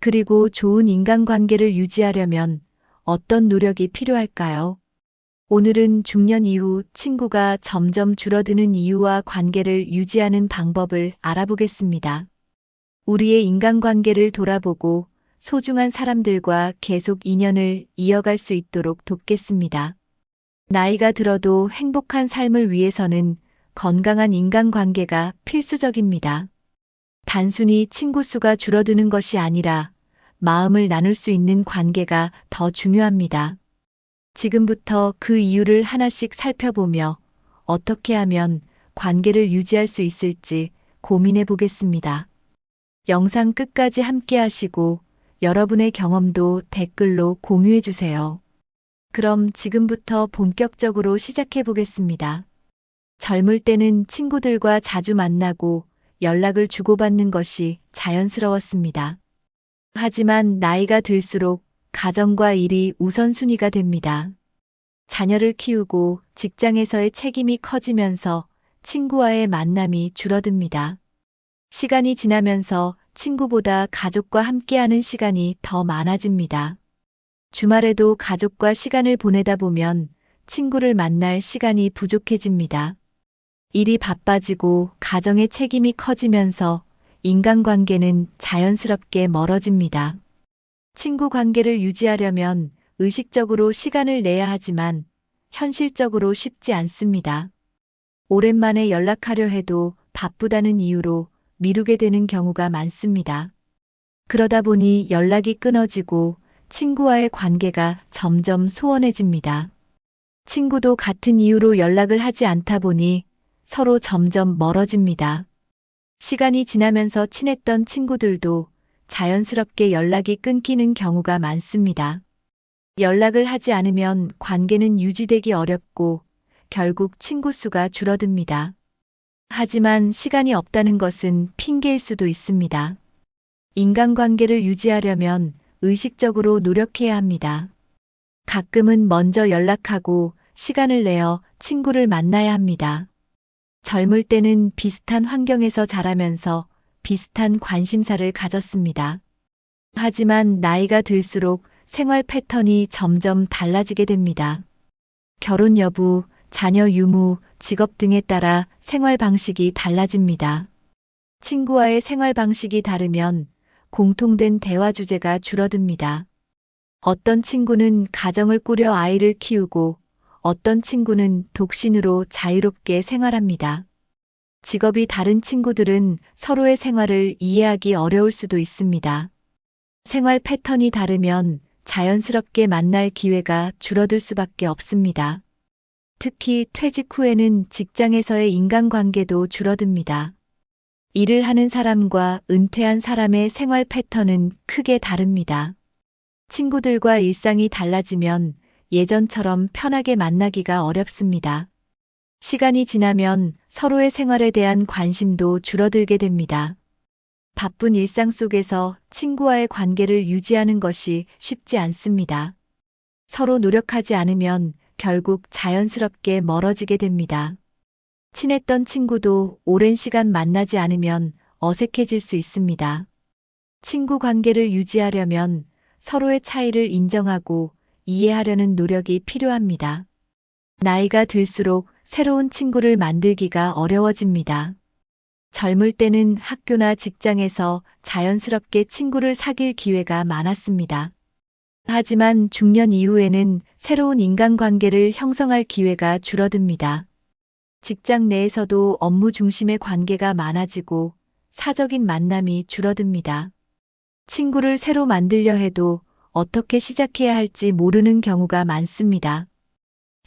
그리고 좋은 인간관계를 유지하려면 어떤 노력이 필요할까요? 오늘은 중년 이후 친구가 점점 줄어드는 이유와 관계를 유지하는 방법을 알아보겠습니다. 우리의 인간관계를 돌아보고 소중한 사람들과 계속 인연을 이어갈 수 있도록 돕겠습니다. 나이가 들어도 행복한 삶을 위해서는 건강한 인간관계가 필수적입니다. 단순히 친구 수가 줄어드는 것이 아니라 마음을 나눌 수 있는 관계가 더 중요합니다. 지금부터 그 이유를 하나씩 살펴보며 어떻게 하면 관계를 유지할 수 있을지 고민해 보겠습니다. 영상 끝까지 함께 하시고 여러분의 경험도 댓글로 공유해 주세요. 그럼 지금부터 본격적으로 시작해 보겠습니다. 젊을 때는 친구들과 자주 만나고 연락을 주고받는 것이 자연스러웠습니다. 하지만 나이가 들수록 가정과 일이 우선순위가 됩니다. 자녀를 키우고 직장에서의 책임이 커지면서 친구와의 만남이 줄어듭니다. 시간이 지나면서 친구보다 가족과 함께하는 시간이 더 많아집니다. 주말에도 가족과 시간을 보내다 보면 친구를 만날 시간이 부족해집니다. 일이 바빠지고 가정의 책임이 커지면서 인간관계는 자연스럽게 멀어집니다. 친구 관계를 유지하려면 의식적으로 시간을 내야 하지만 현실적으로 쉽지 않습니다. 오랜만에 연락하려 해도 바쁘다는 이유로 미루게 되는 경우가 많습니다. 그러다 보니 연락이 끊어지고 친구와의 관계가 점점 소원해집니다. 친구도 같은 이유로 연락을 하지 않다 보니 서로 점점 멀어집니다. 시간이 지나면서 친했던 친구들도 자연스럽게 연락이 끊기는 경우가 많습니다. 연락을 하지 않으면 관계는 유지되기 어렵고 결국 친구 수가 줄어듭니다. 하지만 시간이 없다는 것은 핑계일 수도 있습니다. 인간관계를 유지하려면 의식적으로 노력해야 합니다. 가끔은 먼저 연락하고 시간을 내어 친구를 만나야 합니다. 젊을 때는 비슷한 환경에서 자라면서 비슷한 관심사를 가졌습니다. 하지만 나이가 들수록 생활 패턴이 점점 달라지게 됩니다. 결혼 여부, 자녀 유무, 직업 등에 따라 생활 방식이 달라집니다. 친구와의 생활 방식이 다르면 공통된 대화 주제가 줄어듭니다. 어떤 친구는 가정을 꾸려 아이를 키우고 어떤 친구는 독신으로 자유롭게 생활합니다. 직업이 다른 친구들은 서로의 생활을 이해하기 어려울 수도 있습니다. 생활 패턴이 다르면 자연스럽게 만날 기회가 줄어들 수밖에 없습니다. 특히 퇴직 후에는 직장에서의 인간관계도 줄어듭니다. 일을 하는 사람과 은퇴한 사람의 생활 패턴은 크게 다릅니다. 친구들과 일상이 달라지면 예전처럼 편하게 만나기가 어렵습니다. 시간이 지나면 서로의 생활에 대한 관심도 줄어들게 됩니다. 바쁜 일상 속에서 친구와의 관계를 유지하는 것이 쉽지 않습니다. 서로 노력하지 않으면 결국 자연스럽게 멀어지게 됩니다. 친했던 친구도 오랜 시간 만나지 않으면 어색해질 수 있습니다. 친구 관계를 유지하려면 서로의 차이를 인정하고 이해하려는 노력이 필요합니다. 나이가 들수록 새로운 친구를 만들기가 어려워집니다. 젊을 때는 학교나 직장에서 자연스럽게 친구를 사귈 기회가 많았습니다. 하지만 중년 이후에는 새로운 인간관계를 형성할 기회가 줄어듭니다. 직장 내에서도 업무 중심의 관계가 많아지고 사적인 만남이 줄어듭니다. 친구를 새로 만들려 해도 어떻게 시작해야 할지 모르는 경우가 많습니다.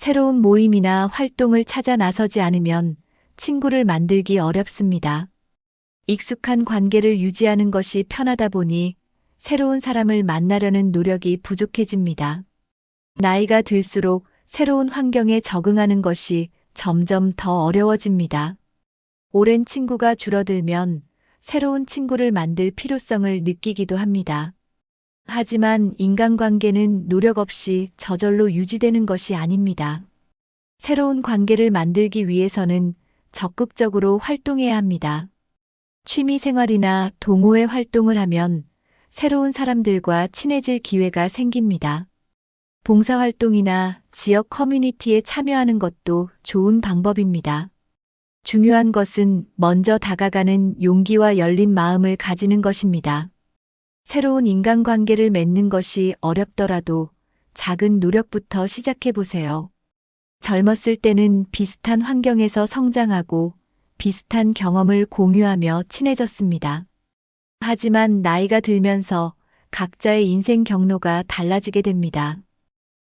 새로운 모임이나 활동을 찾아 나서지 않으면 친구를 만들기 어렵습니다. 익숙한 관계를 유지하는 것이 편하다 보니 새로운 사람을 만나려는 노력이 부족해집니다. 나이가 들수록 새로운 환경에 적응하는 것이 점점 더 어려워집니다. 오랜 친구가 줄어들면 새로운 친구를 만들 필요성을 느끼기도 합니다. 하지만 인간관계는 노력 없이 저절로 유지되는 것이 아닙니다. 새로운 관계를 만들기 위해서는 적극적으로 활동해야 합니다. 취미 생활이나 동호회 활동을 하면 새로운 사람들과 친해질 기회가 생깁니다. 봉사활동이나 지역 커뮤니티에 참여하는 것도 좋은 방법입니다. 중요한 것은 먼저 다가가는 용기와 열린 마음을 가지는 것입니다. 새로운 인간관계를 맺는 것이 어렵더라도 작은 노력부터 시작해 보세요. 젊었을 때는 비슷한 환경에서 성장하고 비슷한 경험을 공유하며 친해졌습니다. 하지만 나이가 들면서 각자의 인생 경로가 달라지게 됩니다.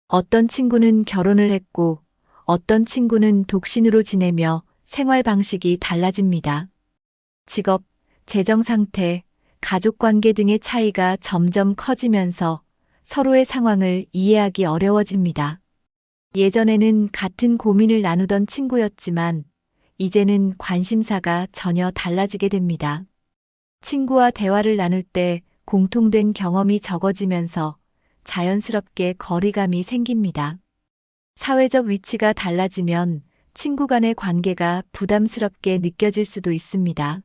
어떤 친구는 결혼을 했고 어떤 친구는 독신으로 지내며 생활 방식이 달라집니다. 직업, 재정 상태, 가족 관계 등의 차이가 점점 커지면서 서로의 상황을 이해하기 어려워집니다. 예전에는 같은 고민을 나누던 친구였지만 이제는 관심사가 전혀 달라지게 됩니다. 친구와 대화를 나눌 때 공통된 경험이 적어지면서 자연스럽게 거리감이 생깁니다. 사회적 위치가 달라지면 친구 간의 관계가 부담스럽게 느껴질 수도 있습니다.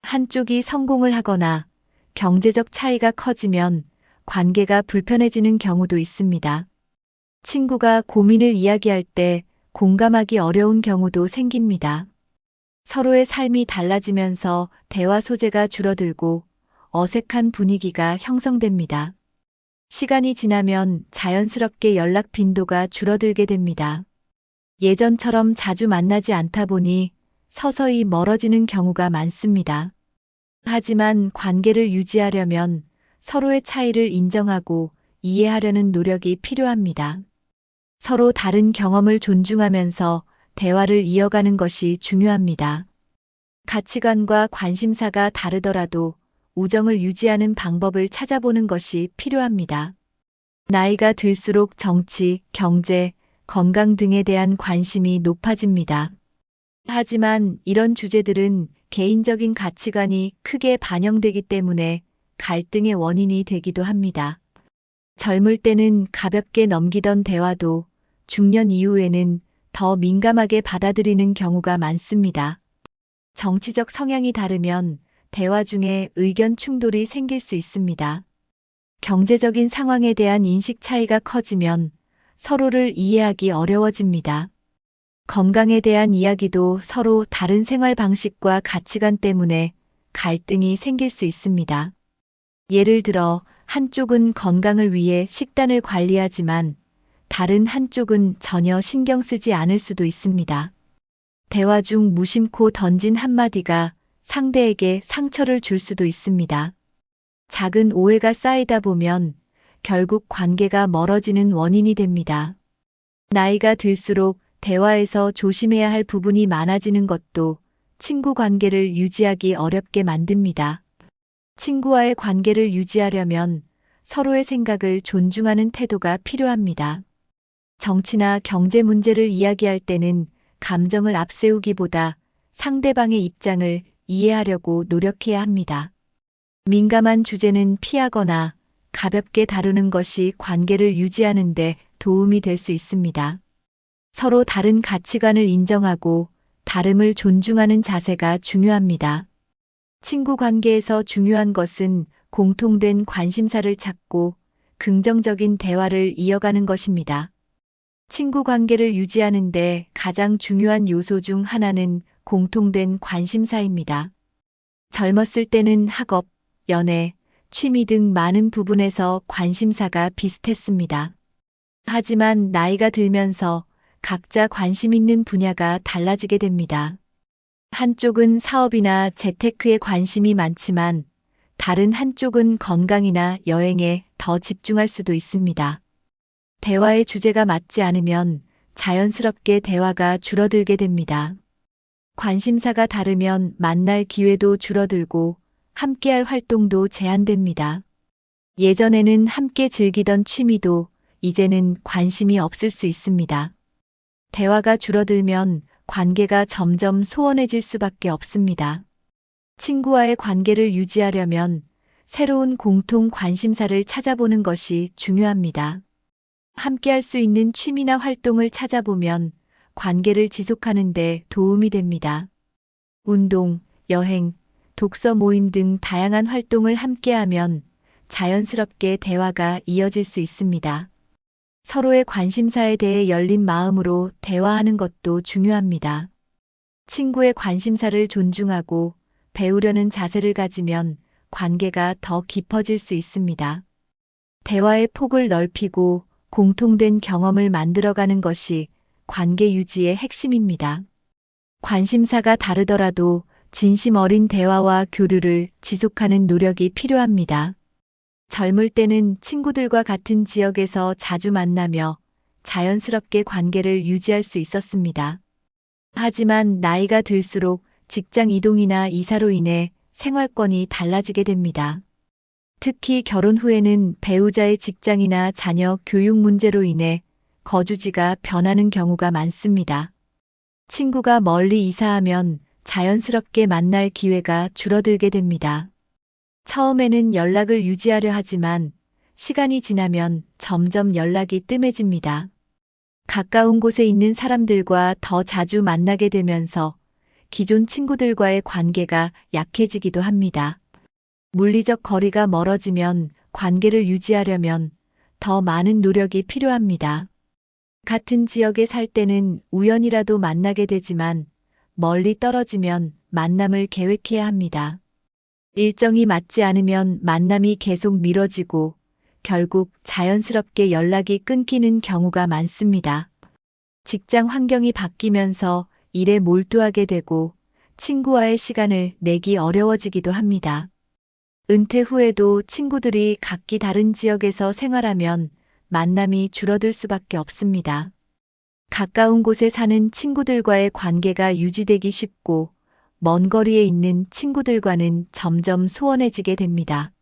한쪽이 성공을 하거나 경제적 차이가 커지면 관계가 불편해지는 경우도 있습니다. 친구가 고민을 이야기할 때 공감하기 어려운 경우도 생깁니다. 서로의 삶이 달라지면서 대화 소재가 줄어들고 어색한 분위기가 형성됩니다. 시간이 지나면 자연스럽게 연락 빈도가 줄어들게 됩니다. 예전처럼 자주 만나지 않다 보니 서서히 멀어지는 경우가 많습니다. 하지만 관계를 유지하려면 서로의 차이를 인정하고 이해하려는 노력이 필요합니다. 서로 다른 경험을 존중하면서 대화를 이어가는 것이 중요합니다. 가치관과 관심사가 다르더라도 우정을 유지하는 방법을 찾아보는 것이 필요합니다. 나이가 들수록 정치, 경제, 건강 등에 대한 관심이 높아집니다. 하지만 이런 주제들은 개인적인 가치관이 크게 반영되기 때문에 갈등의 원인이 되기도 합니다. 젊을 때는 가볍게 넘기던 대화도 중년 이후에는 더 민감하게 받아들이는 경우가 많습니다. 정치적 성향이 다르면 대화 중에 의견 충돌이 생길 수 있습니다. 경제적인 상황에 대한 인식 차이가 커지면 서로를 이해하기 어려워집니다. 건강에 대한 이야기도 서로 다른 생활 방식과 가치관 때문에 갈등이 생길 수 있습니다. 예를 들어 한쪽은 건강을 위해 식단을 관리하지만 다른 한쪽은 전혀 신경 쓰지 않을 수도 있습니다. 대화 중 무심코 던진 한마디가 상대에게 상처를 줄 수도 있습니다. 작은 오해가 쌓이다 보면 결국 관계가 멀어지는 원인이 됩니다. 나이가 들수록 대화에서 조심해야 할 부분이 많아지는 것도 친구 관계를 유지하기 어렵게 만듭니다. 친구와의 관계를 유지하려면 서로의 생각을 존중하는 태도가 필요합니다. 정치나 경제 문제를 이야기할 때는 감정을 앞세우기보다 상대방의 입장을 이해하려고 노력해야 합니다. 민감한 주제는 피하거나 가볍게 다루는 것이 관계를 유지하는 데 도움이 될 수 있습니다. 서로 다른 가치관을 인정하고 다름을 존중하는 자세가 중요합니다. 친구 관계에서 중요한 것은 공통된 관심사를 찾고 긍정적인 대화를 이어가는 것입니다. 친구 관계를 유지하는데 가장 중요한 요소 중 하나는 공통된 관심사입니다. 젊었을 때는 학업, 연애, 취미 등 많은 부분에서 관심사가 비슷했습니다. 하지만 나이가 들면서 각자 관심 있는 분야가 달라지게 됩니다. 한쪽은 사업이나 재테크에 관심이 많지만 다른 한쪽은 건강이나 여행에 더 집중할 수도 있습니다. 대화의 주제가 맞지 않으면 자연스럽게 대화가 줄어들게 됩니다. 관심사가 다르면 만날 기회도 줄어들고 함께할 활동도 제한됩니다. 예전에는 함께 즐기던 취미도 이제는 관심이 없을 수 있습니다. 대화가 줄어들면 관계가 점점 소원해질 수밖에 없습니다. 친구와의 관계를 유지하려면 새로운 공통 관심사를 찾아보는 것이 중요합니다. 함께 할 수 있는 취미나 활동을 찾아보면 관계를 지속하는 데 도움이 됩니다. 운동, 여행, 독서 모임 등 다양한 활동을 함께하면 자연스럽게 대화가 이어질 수 있습니다. 서로의 관심사에 대해 열린 마음으로 대화하는 것도 중요합니다. 친구의 관심사를 존중하고 배우려는 자세를 가지면 관계가 더 깊어질 수 있습니다. 대화의 폭을 넓히고 공통된 경험을 만들어가는 것이 관계 유지의 핵심입니다. 관심사가 다르더라도 진심 어린 대화와 교류를 지속하는 노력이 필요합니다. 젊을 때는 친구들과 같은 지역에서 자주 만나며 자연스럽게 관계를 유지할 수 있었습니다. 하지만 나이가 들수록 직장 이동이나 이사로 인해 생활권이 달라지게 됩니다. 특히 결혼 후에는 배우자의 직장이나 자녀 교육 문제로 인해 거주지가 변하는 경우가 많습니다. 친구가 멀리 이사하면 자연스럽게 만날 기회가 줄어들게 됩니다. 처음에는 연락을 유지하려 하지만 시간이 지나면 점점 연락이 뜸해집니다. 가까운 곳에 있는 사람들과 더 자주 만나게 되면서 기존 친구들과의 관계가 약해지기도 합니다. 물리적 거리가 멀어지면 관계를 유지하려면 더 많은 노력이 필요합니다. 같은 지역에 살 때는 우연이라도 만나게 되지만 멀리 떨어지면 만남을 계획해야 합니다. 일정이 맞지 않으면 만남이 계속 미뤄지고 결국 자연스럽게 연락이 끊기는 경우가 많습니다. 직장 환경이 바뀌면서 일에 몰두하게 되고 친구와의 시간을 내기 어려워지기도 합니다. 은퇴 후에도 친구들이 각기 다른 지역에서 생활하면 만남이 줄어들 수밖에 없습니다. 가까운 곳에 사는 친구들과의 관계가 유지되기 쉽고 먼 거리에 있는 친구들과는 점점 소원해지게 됩니다.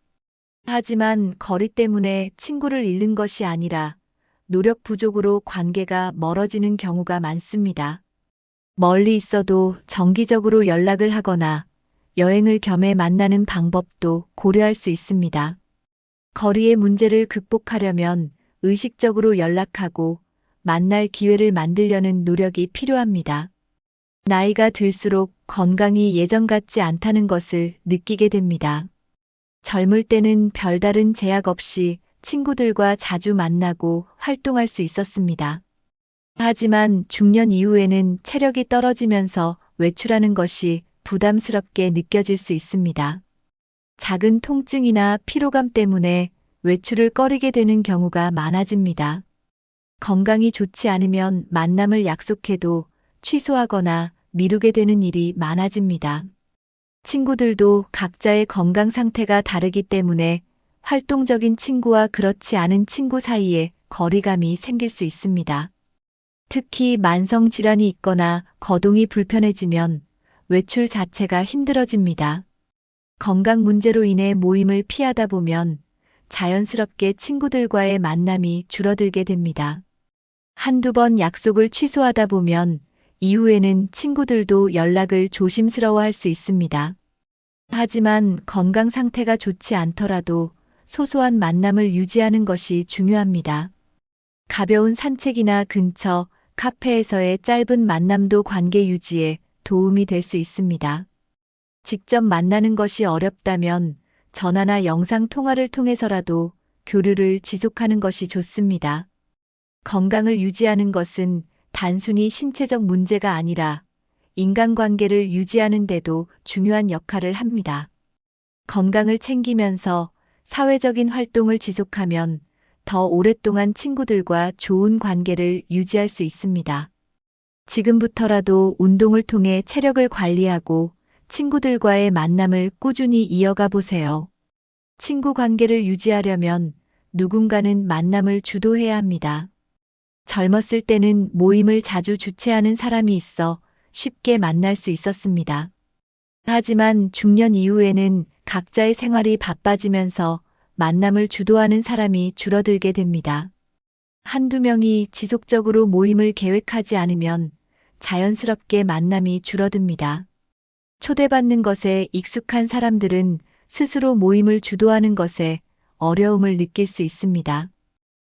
하지만 거리 때문에 친구를 잃는 것이 아니라 노력 부족으로 관계가 멀어지는 경우가 많습니다. 멀리 있어도 정기적으로 연락을 하거나 여행을 겸해 만나는 방법도 고려할 수 있습니다. 거리의 문제를 극복하려면 의식적으로 연락하고 만날 기회를 만들려는 노력이 필요합니다. 나이가 들수록 건강이 예전 같지 않다는 것을 느끼게 됩니다. 젊을 때는 별다른 제약 없이 친구들과 자주 만나고 활동할 수 있었습니다. 하지만 중년 이후에는 체력이 떨어지면서 외출하는 것이 부담스럽게 느껴질 수 있습니다. 작은 통증이나 피로감 때문에 외출을 꺼리게 되는 경우가 많아집니다. 건강이 좋지 않으면 만남을 약속해도 취소하거나 미루게 되는 일이 많아집니다. 친구들도 각자의 건강 상태가 다르기 때문에 활동적인 친구와 그렇지 않은 친구 사이에 거리감이 생길 수 있습니다. 특히 만성 질환이 있거나 거동이 불편해지면 외출 자체가 힘들어집니다. 건강 문제로 인해 모임을 피하다 보면 자연스럽게 친구들과의 만남이 줄어들게 됩니다. 한두 번 약속을 취소하다 보면 이후에는 친구들도 연락을 조심스러워할 수 있습니다. 하지만 건강 상태가 좋지 않더라도 소소한 만남을 유지하는 것이 중요합니다. 가벼운 산책이나 근처 카페에서의 짧은 만남도 관계 유지에 도움이 될 수 있습니다. 직접 만나는 것이 어렵다면 전화나 영상 통화를 통해서라도 교류를 지속하는 것이 좋습니다. 건강을 유지하는 것은 단순히 신체적 문제가 아니라 인간관계를 유지하는 데도 중요한 역할을 합니다. 건강을 챙기면서 사회적인 활동을 지속하면 더 오랫동안 친구들과 좋은 관계를 유지할 수 있습니다. 지금부터라도 운동을 통해 체력을 관리하고 친구들과의 만남을 꾸준히 이어가 보세요. 친구 관계를 유지하려면 누군가는 만남을 주도해야 합니다. 젊었을 때는 모임을 자주 주최하는 사람이 있어 쉽게 만날 수 있었습니다. 하지만 중년 이후에는 각자의 생활이 바빠지면서 만남을 주도하는 사람이 줄어들게 됩니다. 한두 명이 지속적으로 모임을 계획하지 않으면 자연스럽게 만남이 줄어듭니다. 초대받는 것에 익숙한 사람들은 스스로 모임을 주도하는 것에 어려움을 느낄 수 있습니다.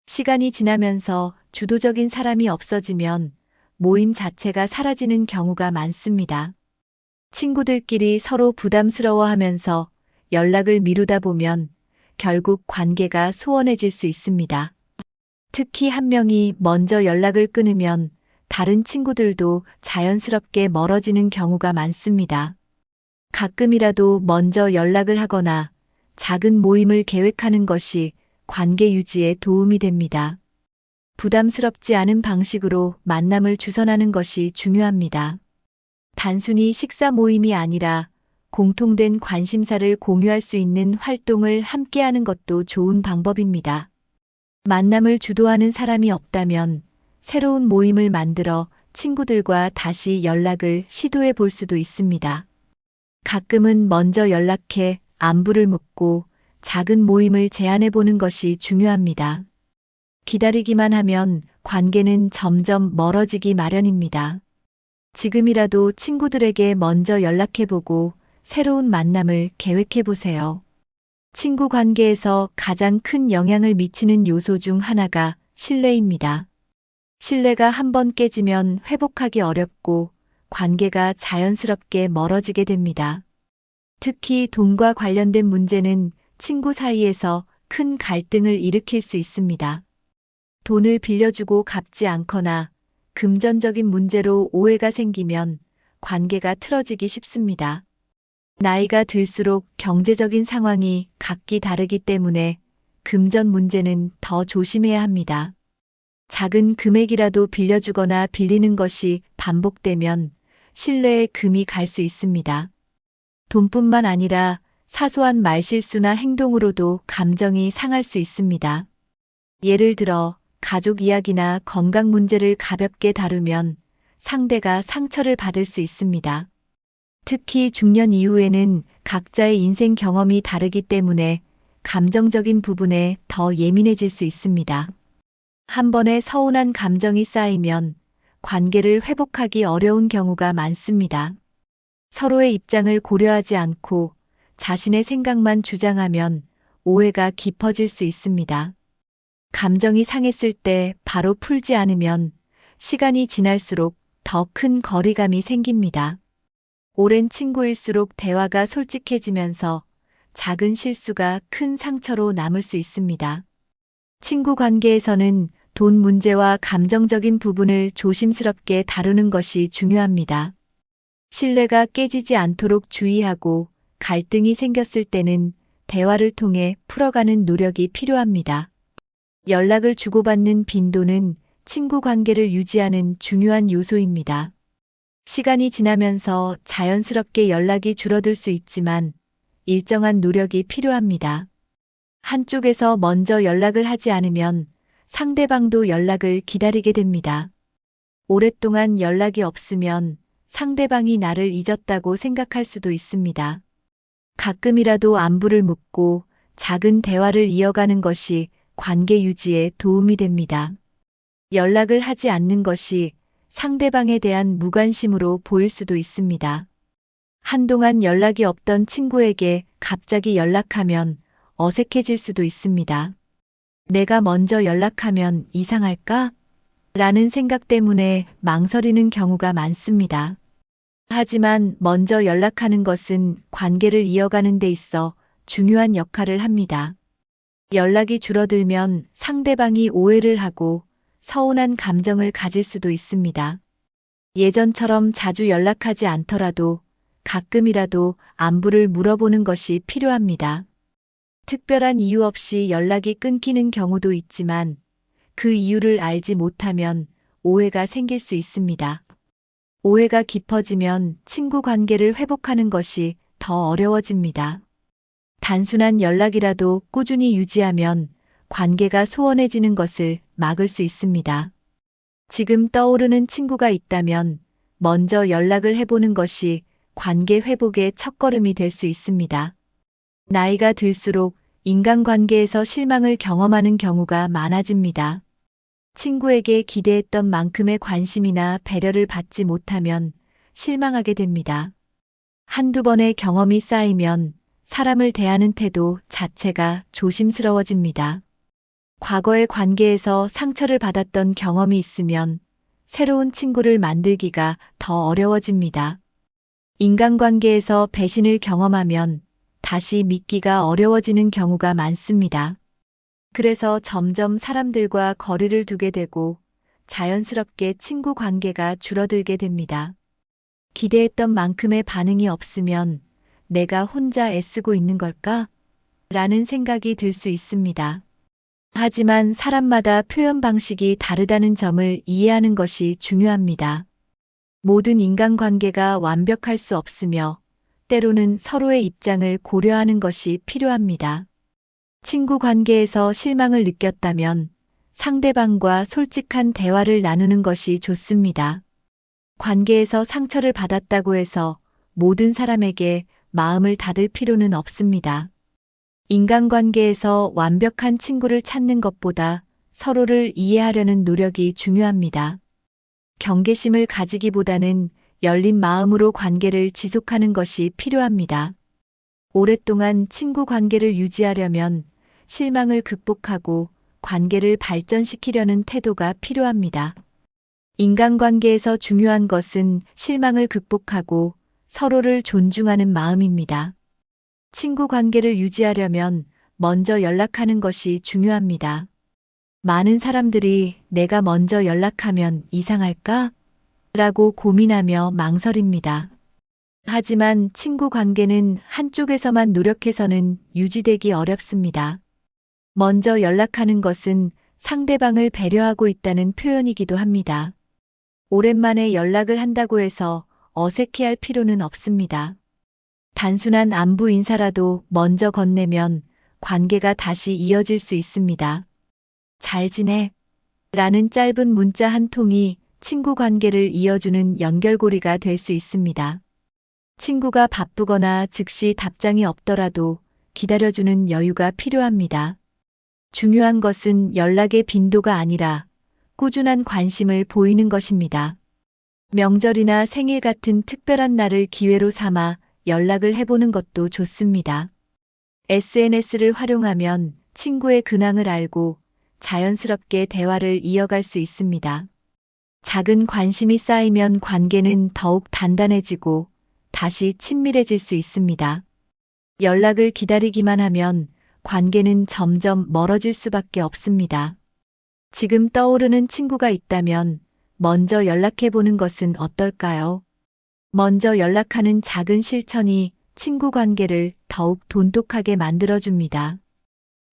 시간이 지나면서 주도적인 사람이 없어지면 모임 자체가 사라지는 경우가 많습니다. 친구들끼리 서로 부담스러워하면서 연락을 미루다 보면 결국 관계가 소원해질 수 있습니다. 특히 한 명이 먼저 연락을 끊으면 다른 친구들도 자연스럽게 멀어지는 경우가 많습니다. 가끔이라도 먼저 연락을 하거나 작은 모임을 계획하는 것이 관계 유지에 도움이 됩니다. 부담스럽지 않은 방식으로 만남을 주선하는 것이 중요합니다. 단순히 식사 모임이 아니라 공통된 관심사를 공유할 수 있는 활동을 함께하는 것도 좋은 방법입니다. 만남을 주도하는 사람이 없다면 새로운 모임을 만들어 친구들과 다시 연락을 시도해 볼 수도 있습니다. 가끔은 먼저 연락해 안부를 묻고 작은 모임을 제안해 보는 것이 중요합니다. 기다리기만 하면 관계는 점점 멀어지기 마련입니다. 지금이라도 친구들에게 먼저 연락해 보고 새로운 만남을 계획해 보세요. 친구 관계에서 가장 큰 영향을 미치는 요소 중 하나가 신뢰입니다. 신뢰가 한번 깨지면 회복하기 어렵고 관계가 자연스럽게 멀어지게 됩니다. 특히 돈과 관련된 문제는 친구 사이에서 큰 갈등을 일으킬 수 있습니다. 돈을 빌려주고 갚지 않거나 금전적인 문제로 오해가 생기면 관계가 틀어지기 쉽습니다. 나이가 들수록 경제적인 상황이 각기 다르기 때문에 금전 문제는 더 조심해야 합니다. 작은 금액이라도 빌려주거나 빌리는 것이 반복되면 신뢰에 금이 갈 수 있습니다. 돈뿐만 아니라 사소한 말실수나 행동으로도 감정이 상할 수 있습니다. 예를 들어 가족 이야기나 건강 문제를 가볍게 다루면 상대가 상처를 받을 수 있습니다. 특히 중년 이후에는 각자의 인생 경험이 다르기 때문에 감정적인 부분에 더 예민해질 수 있습니다. 한 번에 서운한 감정이 쌓이면 관계를 회복하기 어려운 경우가 많습니다. 서로의 입장을 고려하지 않고 자신의 생각만 주장하면 오해가 깊어질 수 있습니다. 감정이 상했을 때 바로 풀지 않으면 시간이 지날수록 더 큰 거리감이 생깁니다. 오랜 친구일수록 대화가 솔직해지면서 작은 실수가 큰 상처로 남을 수 있습니다. 친구 관계에서는 돈 문제와 감정적인 부분을 조심스럽게 다루는 것이 중요합니다. 신뢰가 깨지지 않도록 주의하고 갈등이 생겼을 때는 대화를 통해 풀어가는 노력이 필요합니다. 연락을 주고받는 빈도는 친구 관계를 유지하는 중요한 요소입니다. 시간이 지나면서 자연스럽게 연락이 줄어들 수 있지만 일정한 노력이 필요합니다. 한쪽에서 먼저 연락을 하지 않으면 상대방도 연락을 기다리게 됩니다. 오랫동안 연락이 없으면 상대방이 나를 잊었다고 생각할 수도 있습니다. 가끔이라도 안부를 묻고 작은 대화를 이어가는 것이 관계 유지에 도움이 됩니다. 연락을 하지 않는 것이 상대방에 대한 무관심으로 보일 수도 있습니다. 한동안 연락이 없던 친구에게 갑자기 연락하면 어색해질 수도 있습니다. 내가 먼저 연락하면 이상할까? 라는 생각 때문에 망설이는 경우가 많습니다. 하지만 먼저 연락하는 것은 관계를 이어가는 데 있어 중요한 역할을 합니다. 연락이 줄어들면 상대방이 오해를 하고 서운한 감정을 가질 수도 있습니다. 예전처럼 자주 연락하지 않더라도 가끔이라도 안부를 물어보는 것이 필요합니다. 특별한 이유 없이 연락이 끊기는 경우도 있지만 그 이유를 알지 못하면 오해가 생길 수 있습니다. 오해가 깊어지면 친구 관계를 회복하는 것이 더 어려워집니다. 단순한 연락이라도 꾸준히 유지하면 관계가 소원해지는 것을 막을 수 있습니다. 지금 떠오르는 친구가 있다면 먼저 연락을 해보는 것이 관계 회복의 첫걸음이 될 수 있습니다. 나이가 들수록 인간관계에서 실망을 경험하는 경우가 많아집니다. 친구에게 기대했던 만큼의 관심이나 배려를 받지 못하면 실망하게 됩니다. 한두 번의 경험이 쌓이면 사람을 대하는 태도 자체가 조심스러워집니다. 과거의 관계에서 상처를 받았던 경험이 있으면 새로운 친구를 만들기가 더 어려워집니다. 인간관계에서 배신을 경험하면 다시 믿기가 어려워지는 경우가 많습니다. 그래서 점점 사람들과 거리를 두게 되고 자연스럽게 친구 관계가 줄어들게 됩니다. 기대했던 만큼의 반응이 없으면 내가 혼자 애쓰고 있는 걸까? 라는 생각이 들 수 있습니다. 하지만 사람마다 표현 방식이 다르다는 점을 이해하는 것이 중요합니다. 모든 인간관계가 완벽할 수 없으며 때로는 서로의 입장을 고려하는 것이 필요합니다. 친구 관계에서 실망을 느꼈다면 상대방과 솔직한 대화를 나누는 것이 좋습니다. 관계에서 상처를 받았다고 해서 모든 사람에게 마음을 닫을 필요는 없습니다. 인간관계에서 완벽한 친구를 찾는 것보다 서로를 이해하려는 노력이 중요합니다. 경계심을 가지기보다는 열린 마음으로 관계를 지속하는 것이 필요합니다. 오랫동안 친구 관계를 유지하려면 실망을 극복하고 관계를 발전시키려는 태도가 필요합니다. 인간관계에서 중요한 것은 실망을 극복하고 서로를 존중하는 마음입니다. 친구 관계를 유지하려면 먼저 연락하는 것이 중요합니다. 많은 사람들이 내가 먼저 연락하면 이상할까? 라고 고민하며 망설입니다. 하지만 친구 관계는 한쪽에서만 노력해서는 유지되기 어렵습니다. 먼저 연락하는 것은 상대방을 배려하고 있다는 표현이기도 합니다. 오랜만에 연락을 한다고 해서 어색해할 필요는 없습니다. 단순한 안부 인사라도 먼저 건네면 관계가 다시 이어질 수 있습니다. 잘 지내? 라는 짧은 문자 한 통이 친구 관계를 이어주는 연결고리가 될 수 있습니다. 친구가 바쁘거나 즉시 답장이 없더라도 기다려주는 여유가 필요합니다. 중요한 것은 연락의 빈도가 아니라 꾸준한 관심을 보이는 것입니다. 명절이나 생일 같은 특별한 날을 기회로 삼아 연락을 해보는 것도 좋습니다. SNS를 활용하면 친구의 근황을 알고 자연스럽게 대화를 이어갈 수 있습니다. 작은 관심이 쌓이면 관계는 더욱 단단해지고 다시 친밀해질 수 있습니다. 연락을 기다리기만 하면 관계는 점점 멀어질 수밖에 없습니다. 지금 떠오르는 친구가 있다면 먼저 연락해보는 것은 어떨까요? 먼저 연락하는 작은 실천이 친구 관계를 더욱 돈독하게 만들어줍니다.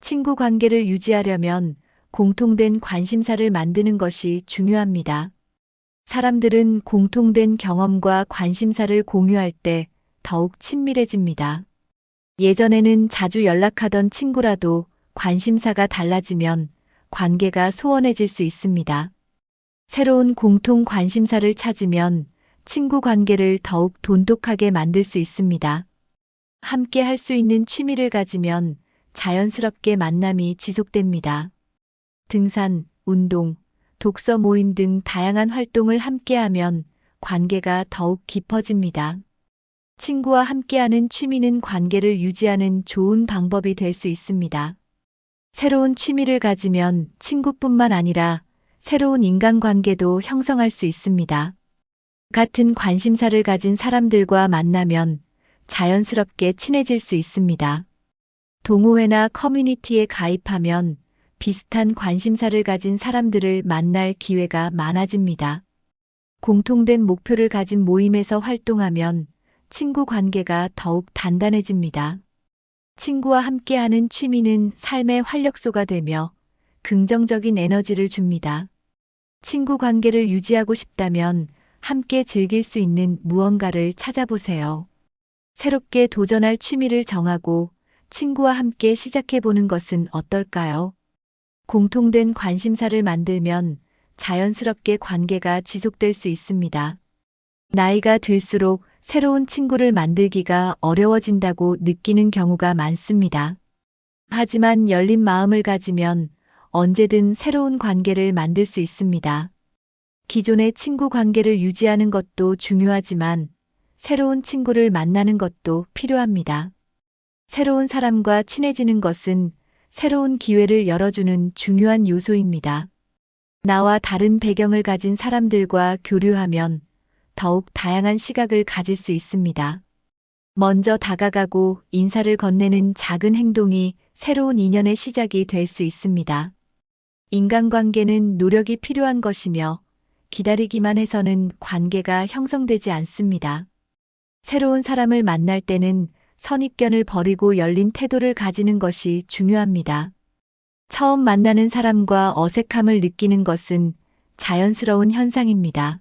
친구 관계를 유지하려면 공통된 관심사를 만드는 것이 중요합니다. 사람들은 공통된 경험과 관심사를 공유할 때 더욱 친밀해집니다. 예전에는 자주 연락하던 친구라도 관심사가 달라지면 관계가 소원해질 수 있습니다. 새로운 공통 관심사를 찾으면 친구 관계를 더욱 돈독하게 만들 수 있습니다. 함께 할 수 있는 취미를 가지면 자연스럽게 만남이 지속됩니다. 등산, 운동, 독서 모임 등 다양한 활동을 함께하면 관계가 더욱 깊어집니다. 친구와 함께하는 취미는 관계를 유지하는 좋은 방법이 될 수 있습니다. 새로운 취미를 가지면 친구뿐만 아니라 새로운 인간관계도 형성할 수 있습니다. 같은 관심사를 가진 사람들과 만나면 자연스럽게 친해질 수 있습니다. 동호회나 커뮤니티에 가입하면 비슷한 관심사를 가진 사람들을 만날 기회가 많아집니다. 공통된 목표를 가진 모임에서 활동하면 친구 관계가 더욱 단단해집니다. 친구와 함께하는 취미는 삶의 활력소가 되며 긍정적인 에너지를 줍니다. 친구 관계를 유지하고 싶다면 함께 즐길 수 있는 무언가를 찾아보세요. 새롭게 도전할 취미를 정하고 친구와 함께 시작해보는 것은 어떨까요? 공통된 관심사를 만들면 자연스럽게 관계가 지속될 수 있습니다. 나이가 들수록 새로운 친구를 만들기가 어려워진다고 느끼는 경우가 많습니다. 하지만 열린 마음을 가지면 언제든 새로운 관계를 만들 수 있습니다. 기존의 친구 관계를 유지하는 것도 중요하지만 새로운 친구를 만나는 것도 필요합니다. 새로운 사람과 친해지는 것은 새로운 기회를 열어주는 중요한 요소입니다. 나와 다른 배경을 가진 사람들과 교류하면 더욱 다양한 시각을 가질 수 있습니다. 먼저 다가가고 인사를 건네는 작은 행동이 새로운 인연의 시작이 될 수 있습니다. 인간관계는 노력이 필요한 것이며 기다리기만 해서는 관계가 형성되지 않습니다. 새로운 사람을 만날 때는 선입견을 버리고 열린 태도를 가지는 것이 중요합니다. 처음 만나는 사람과 어색함을 느끼는 것은 자연스러운 현상입니다.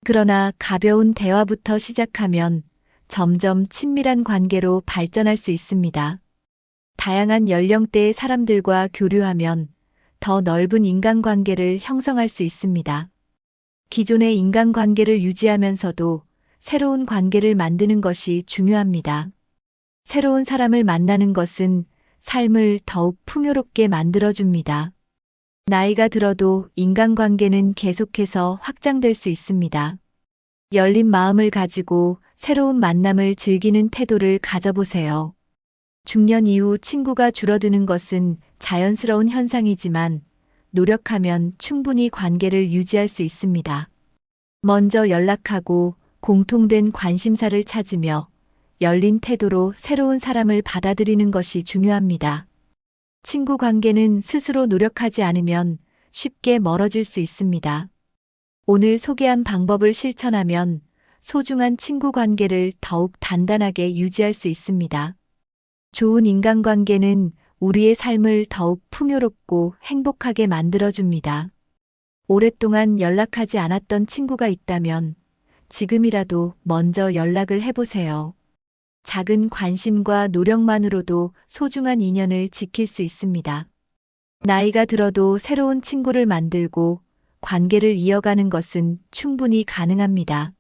그러나 가벼운 대화부터 시작하면 점점 친밀한 관계로 발전할 수 있습니다. 다양한 연령대의 사람들과 교류하면 더 넓은 인간관계를 형성할 수 있습니다. 기존의 인간관계를 유지하면서도 새로운 관계를 만드는 것이 중요합니다. 새로운 사람을 만나는 것은 삶을 더욱 풍요롭게 만들어줍니다. 나이가 들어도 인간관계는 계속해서 확장될 수 있습니다. 열린 마음을 가지고 새로운 만남을 즐기는 태도를 가져보세요. 중년 이후 친구가 줄어드는 것은 자연스러운 현상이지만 노력하면 충분히 관계를 유지할 수 있습니다. 먼저 연락하고 공통된 관심사를 찾으며 열린 태도로 새로운 사람을 받아들이는 것이 중요합니다. 친구 관계는 스스로 노력하지 않으면 쉽게 멀어질 수 있습니다. 오늘 소개한 방법을 실천하면 소중한 친구 관계를 더욱 단단하게 유지할 수 있습니다. 좋은 인간관계는 우리의 삶을 더욱 풍요롭고 행복하게 만들어줍니다. 오랫동안 연락하지 않았던 친구가 있다면 지금이라도 먼저 연락을 해보세요. 작은 관심과 노력만으로도 소중한 인연을 지킬 수 있습니다. 나이가 들어도 새로운 친구를 만들고 관계를 이어가는 것은 충분히 가능합니다.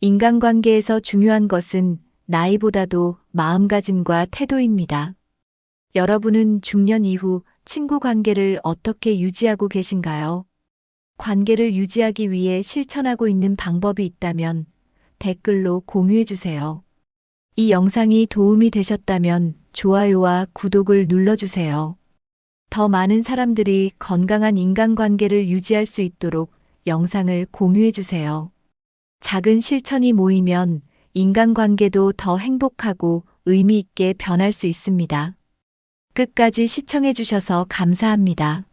인간관계에서 중요한 것은 나이보다도 마음가짐과 태도입니다. 여러분은 중년 이후 친구 관계를 어떻게 유지하고 계신가요? 관계를 유지하기 위해 실천하고 있는 방법이 있다면 댓글로 공유해 주세요. 이 영상이 도움이 되셨다면 좋아요와 구독을 눌러주세요. 더 많은 사람들이 건강한 인간관계를 유지할 수 있도록 영상을 공유해 주세요. 작은 실천이 모이면 인간관계도 더 행복하고 의미 있게 변할 수 있습니다. 끝까지 시청해 주셔서 감사합니다.